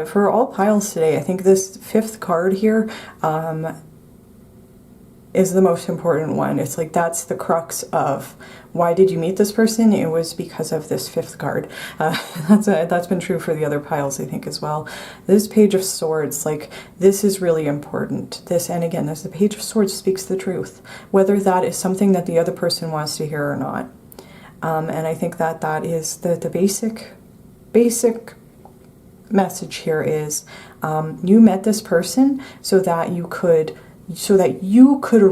for all piles today, I think this fifth card here is the most important one. It's like, that's the crux of why did you meet this person? It was because of this fifth card. That's been true for the other piles, I think, as well. This Page of Swords, like, this is really important. And again, the Page of Swords speaks the truth, whether that is something that the other person wants to hear or not. And I think that is the basic message here is you met this person so that you could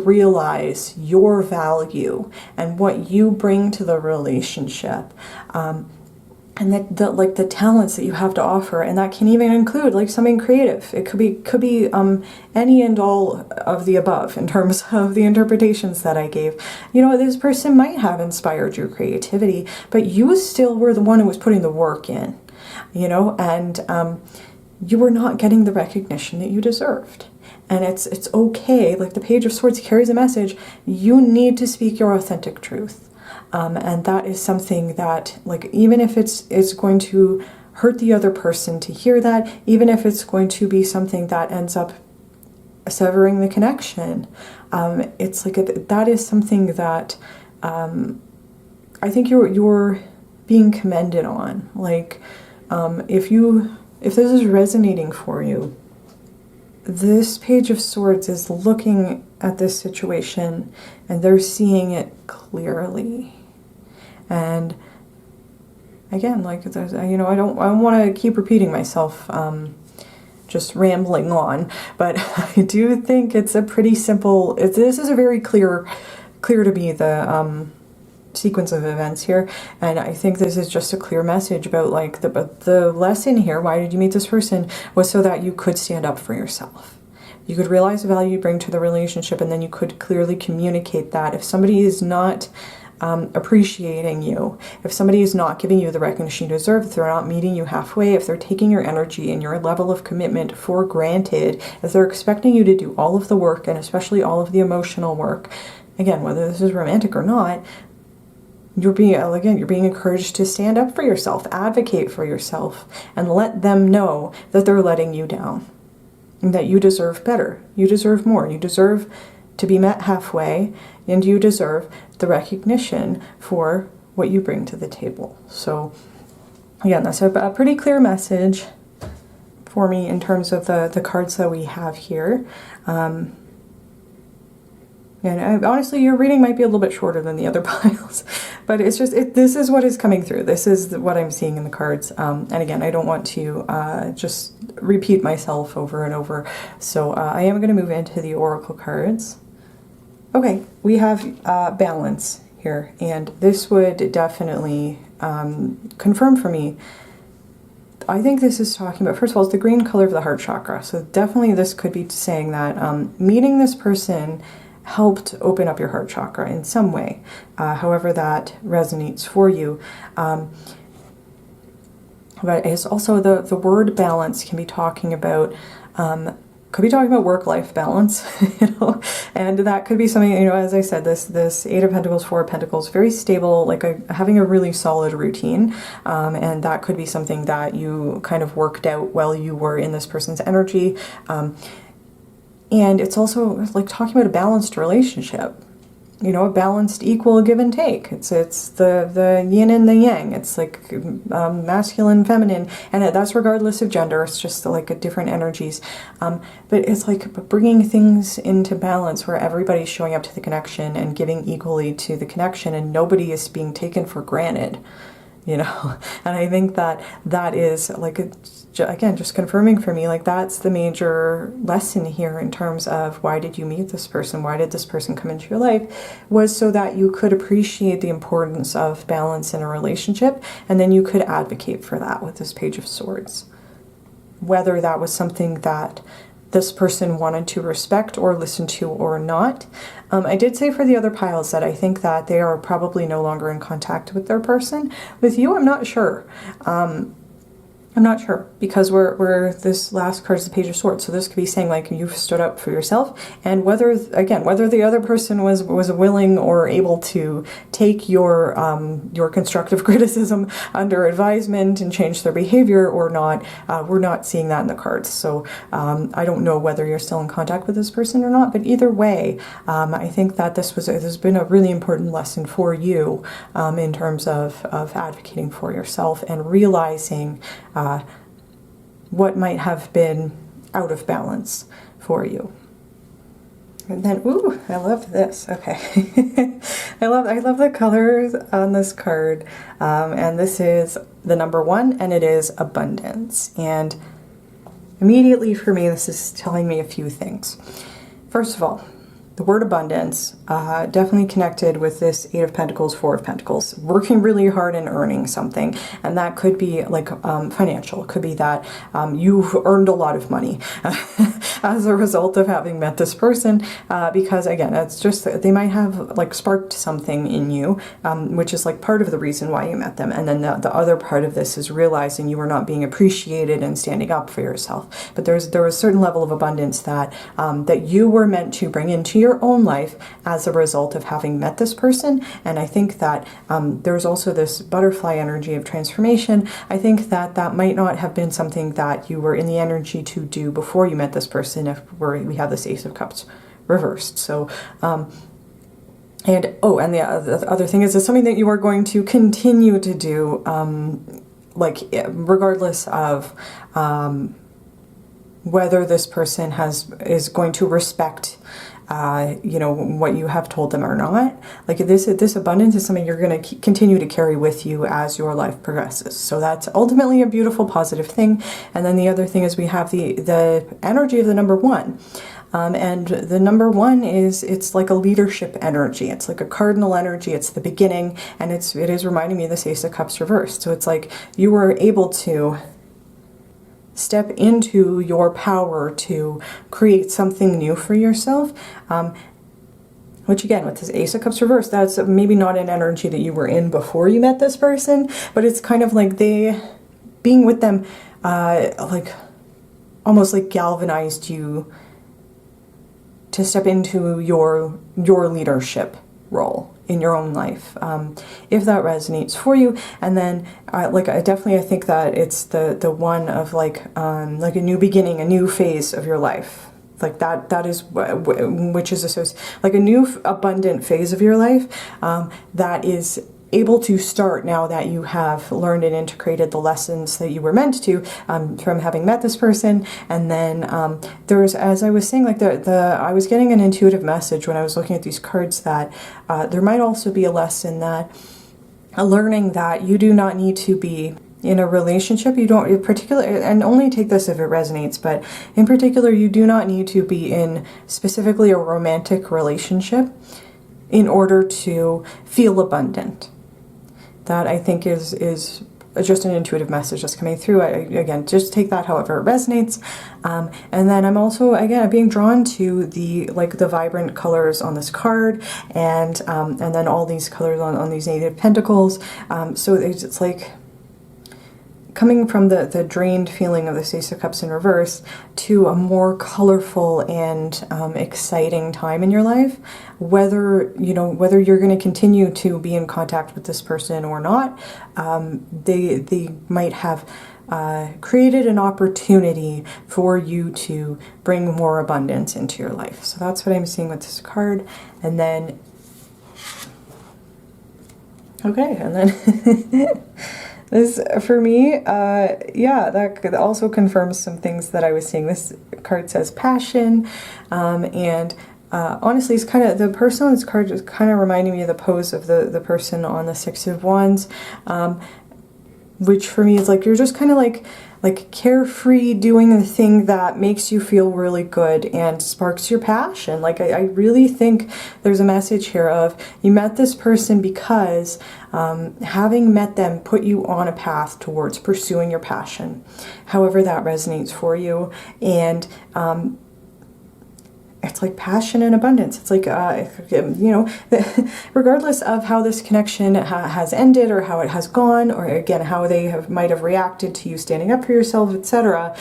realize your value and what you bring to the relationship, and that like the talents that you have to offer, and that can even include like something creative. It could be any and all of the above in terms of the interpretations that I gave. You know, this person might have inspired your creativity, but you still were the one who was putting the work in, you know, and you were not getting the recognition that you deserved. And it's okay. Like the Page of Swords carries a message. You need to speak your authentic truth. And that is something that, like, even if it's going to hurt the other person to hear that, even if it's going to be something that ends up severing the connection, it's like that is something that I think you're being commended on. Like, if this is resonating for you, this Page of Swords is looking at this situation and they're seeing it clearly. And again, like, there's, you know, I don't want to keep repeating myself, just rambling on, but I do think it's a pretty simple, this is a very clear to me, the sequence of events here, and I think this is just a clear message about like the lesson here. Why did you meet this person? Was so that you could stand up for yourself. You could realize the value you bring to the relationship, and then you could clearly communicate that. If somebody is not appreciating you, if somebody is not giving you the recognition you deserve, if they're not meeting you halfway, if they're taking your energy and your level of commitment for granted, if they're expecting you to do all of the work, and especially all of the emotional work, again, whether this is romantic or not, you're being encouraged to stand up for yourself, advocate for yourself, and let them know that they're letting you down, and that you deserve better, you deserve more, you deserve to be met halfway, and you deserve the recognition for what you bring to the table. So again, that's a pretty clear message for me in terms of the cards that we have here. And honestly, your reading might be a little bit shorter than the other piles, but it's just, this is what is coming through. This is what I'm seeing in the cards. And again, I don't want to just repeat myself over and over. So I am going to move into the Oracle cards. Okay, we have balance here, and this would definitely confirm for me. I think this is talking about, first of all, it's the green color of the heart chakra. So definitely this could be saying that meeting this person helped open up your heart chakra in some way, however that resonates for you. But it's also the word balance can be talking about work-life balance, you know, and that could be something, you know, as I said, this Eight of Pentacles, Four of Pentacles, very stable, like having a really solid routine, and that could be something that you kind of worked out while you were in this person's energy, and it's also like talking about a balanced relationship. You know, a balanced, equal give and take. It's the yin and the yang. It's like masculine, feminine, and that's regardless of gender. It's just like different energies. But it's like bringing things into balance where everybody's showing up to the connection and giving equally to the connection, and nobody is being taken for granted. You know, and I think that is like again, just confirming for me, like that's the major lesson here in terms of why did you meet this person? Why did this person come into your life? Was so that you could appreciate the importance of balance in a relationship, and then you could advocate for that with this Page of Swords. Whether that was something that this person wanted to respect or listen to or not. I did say for the other piles that I think that they are probably no longer in contact with their person. With you, I'm not sure. I'm not sure, because we're this last card is the Page of Swords, so this could be saying like you've stood up for yourself, and whether the other person was willing or able to take your constructive criticism under advisement and change their behavior or not, we're not seeing that in the cards. So I don't know whether you're still in contact with this person or not, but either way, I think that this has been a really important lesson for you in terms of advocating for yourself and realizing what might have been out of balance for you. And then, ooh, I love this. Okay. I love the colors on this card. And this is the number 1, and it is abundance. And immediately for me, this is telling me a few things. First of all, the word abundance, definitely connected with this 8 of Pentacles, 4 of Pentacles, working really hard and earning something. And that could be like financial. It could be that you've earned a lot of money as a result of having met this person. Because again, it's just, they might have like sparked something in you, which is like part of the reason why you met them. And then the other part of this is realizing you were not being appreciated and standing up for yourself. But there was a certain level of abundance that, that you were meant to bring into your own life as a result of having met this person. And I think that there's also this butterfly energy of transformation. I think that that might not have been something that you were in the energy to do before you met this person, if we have this Ace of Cups reversed. So and the other thing is, it's something that you are going to continue to do, like regardless of whether this person is going to respect you know, what you have told them or not. Like this abundance is something you're going to continue to carry with you as your life progresses. So that's ultimately a beautiful, positive thing. And then the other thing is we have the energy of the number 1. And the number 1 it's like a leadership energy. It's like a cardinal energy. It's the beginning, and it is reminding me of this Ace of Cups reversed. So it's like you were able to step into your power to create something new for yourself. Which again, with this Ace of Cups reversed, that's maybe not an energy that you were in before you met this person, but it's kind of like being with them, like almost like galvanized you to step into your leadership role in your own life, if that resonates for you. And then I think that it's the one of like a new beginning, a new phase of your life, like that is which is associated, like a new abundant phase of your life, that is able to start now that you have learned and integrated the lessons that you were meant to, from having met this person. And then there's, as I was saying, like I was getting an intuitive message when I was looking at these cards that there might also be a lesson that learning that you do not need to be in a relationship. You don't particularly, and only take this if it resonates, but in particular, you do not need to be in specifically a romantic relationship in order to feel abundant. That I think is just an intuitive message that's coming through. Again, just take that however it resonates. And then I'm also, again, being drawn to the vibrant colors on this card, and then all these colors on these 8 of Pentacles. So it's like coming from the drained feeling of the Ace of Cups in reverse to a more colorful and exciting time in your life, whether you're going to continue to be in contact with this person or not. They might have created an opportunity for you to bring more abundance into your life. So that's what I'm seeing with this card. And then okay, and then this, for me, yeah, that also confirms some things that I was seeing. This card says passion, and honestly, it's kind of, the person on this card is kind of reminding me of the pose of the person on the 6 of Wands, which for me is like, you're just kind of like carefree, doing the thing that makes you feel really good and sparks your passion. Like I really think there's a message here of, you met this person because having met them put you on a path towards pursuing your passion, however that resonates for you. And it's like passion and abundance. It's like, regardless of how this connection has ended or how it has gone, or again, how they might have reacted to you standing up for yourself, etc.,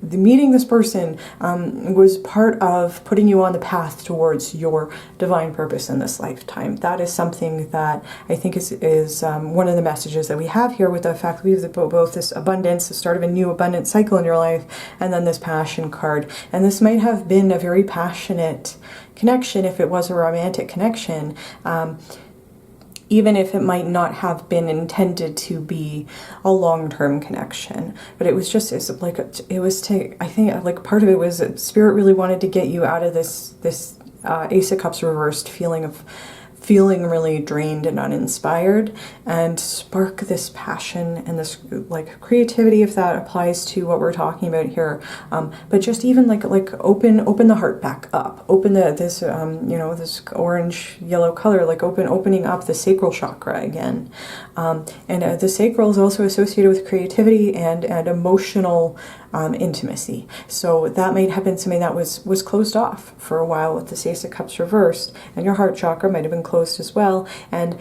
meeting this person was part of putting you on the path towards your divine purpose in this lifetime. That is something that I think is one of the messages that we have here, with the fact that we have both this abundance, the start of a new abundant cycle in your life, and then this passion card. And this might have been a very passionate connection if it was a romantic connection, even if it might not have been intended to be a long-term connection. But it was just, I think like part of it was that Spirit really wanted to get you out of this Ace of Cups reversed feeling of feeling really drained and uninspired, and spark this passion and this like creativity, if that applies to what we're talking about here. But just even like open the heart back up, open this you know, this orange yellow color, like opening up the sacral chakra again. And the sacral is also associated with creativity and emotional intimacy. So that might have been something that was closed off for a while with the Ace of Cups reversed, and your heart chakra might have been closed as well. And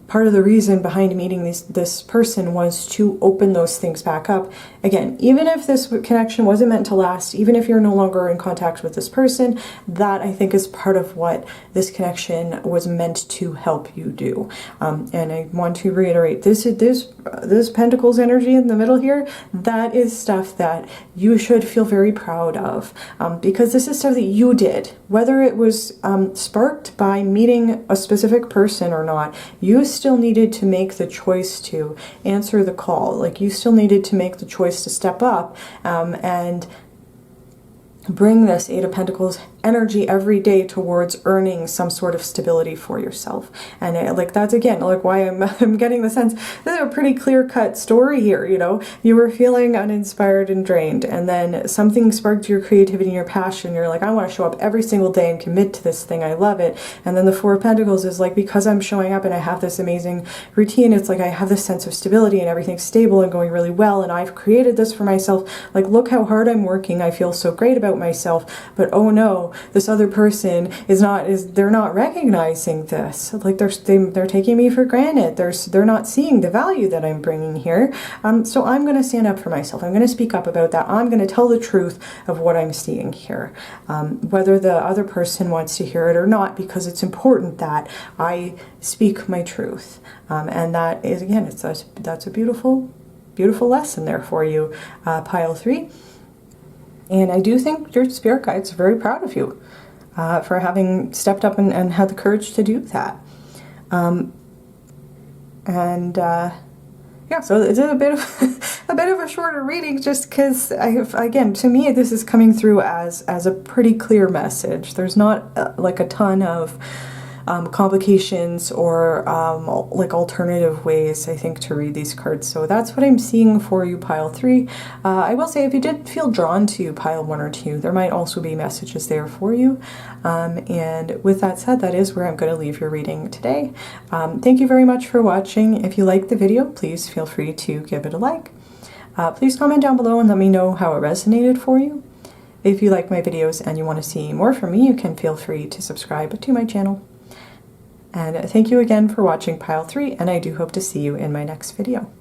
part of the reason behind meeting this person was to open those things back up. Again, even if this connection wasn't meant to last, even if you're no longer in contact with this person, that I think is part of what this connection was meant to help you do. And I want to reiterate, this Pentacles energy in the middle here, that is stuff that you should feel very proud of, because this is stuff that you did. Whether it was sparked by meeting a specific person or not, you still needed to make the choice to answer the call. Like, you still needed to make the choice to step up and bring this Eight of Pentacles energy every day towards earning some sort of stability for yourself. And like, that's again like why I'm getting the sense this is a pretty clear-cut story here. You know, you were feeling uninspired and drained, and then something sparked your creativity and your passion. You're like, I want to show up every single day and commit to this thing. I love it. And then the Four of Pentacles is like, because I'm showing up and I have this amazing routine, it's like I have this sense of stability and everything's stable and going really well, and I've created this for myself. Like, look how hard I'm working. I feel so great about myself. But oh no, this other person they're not recognizing this. Like, they're taking me for granted. They're not seeing the value that I'm bringing here. So I'm going to stand up for myself. I'm going to speak up about that. I'm going to tell the truth of what I'm seeing here, whether the other person wants to hear it or not, because it's important that I speak my truth. And that is, again, that's a beautiful, beautiful lesson there for you, pile 3. And I do think your spirit guides are very proud of you for having stepped up and had the courage to do that. Yeah, so it's a bit of a shorter reading, just because again, to me, this is coming through as a pretty clear message. There's not like a ton of complications or like alternative ways, I think, to read these cards. So that's what I'm seeing for you, pile 3. I will say, if you did feel drawn to pile 1 or 2, there might also be messages there for you. And with that said, that is where I'm going to leave your reading today. Thank you very much for watching. If you liked the video, please feel free to give it a like. Please comment down below and let me know how it resonated for you. If you like my videos and you want to see more from me, you can feel free to subscribe to my channel. And thank you again for watching pile 3, and I do hope to see you in my next video.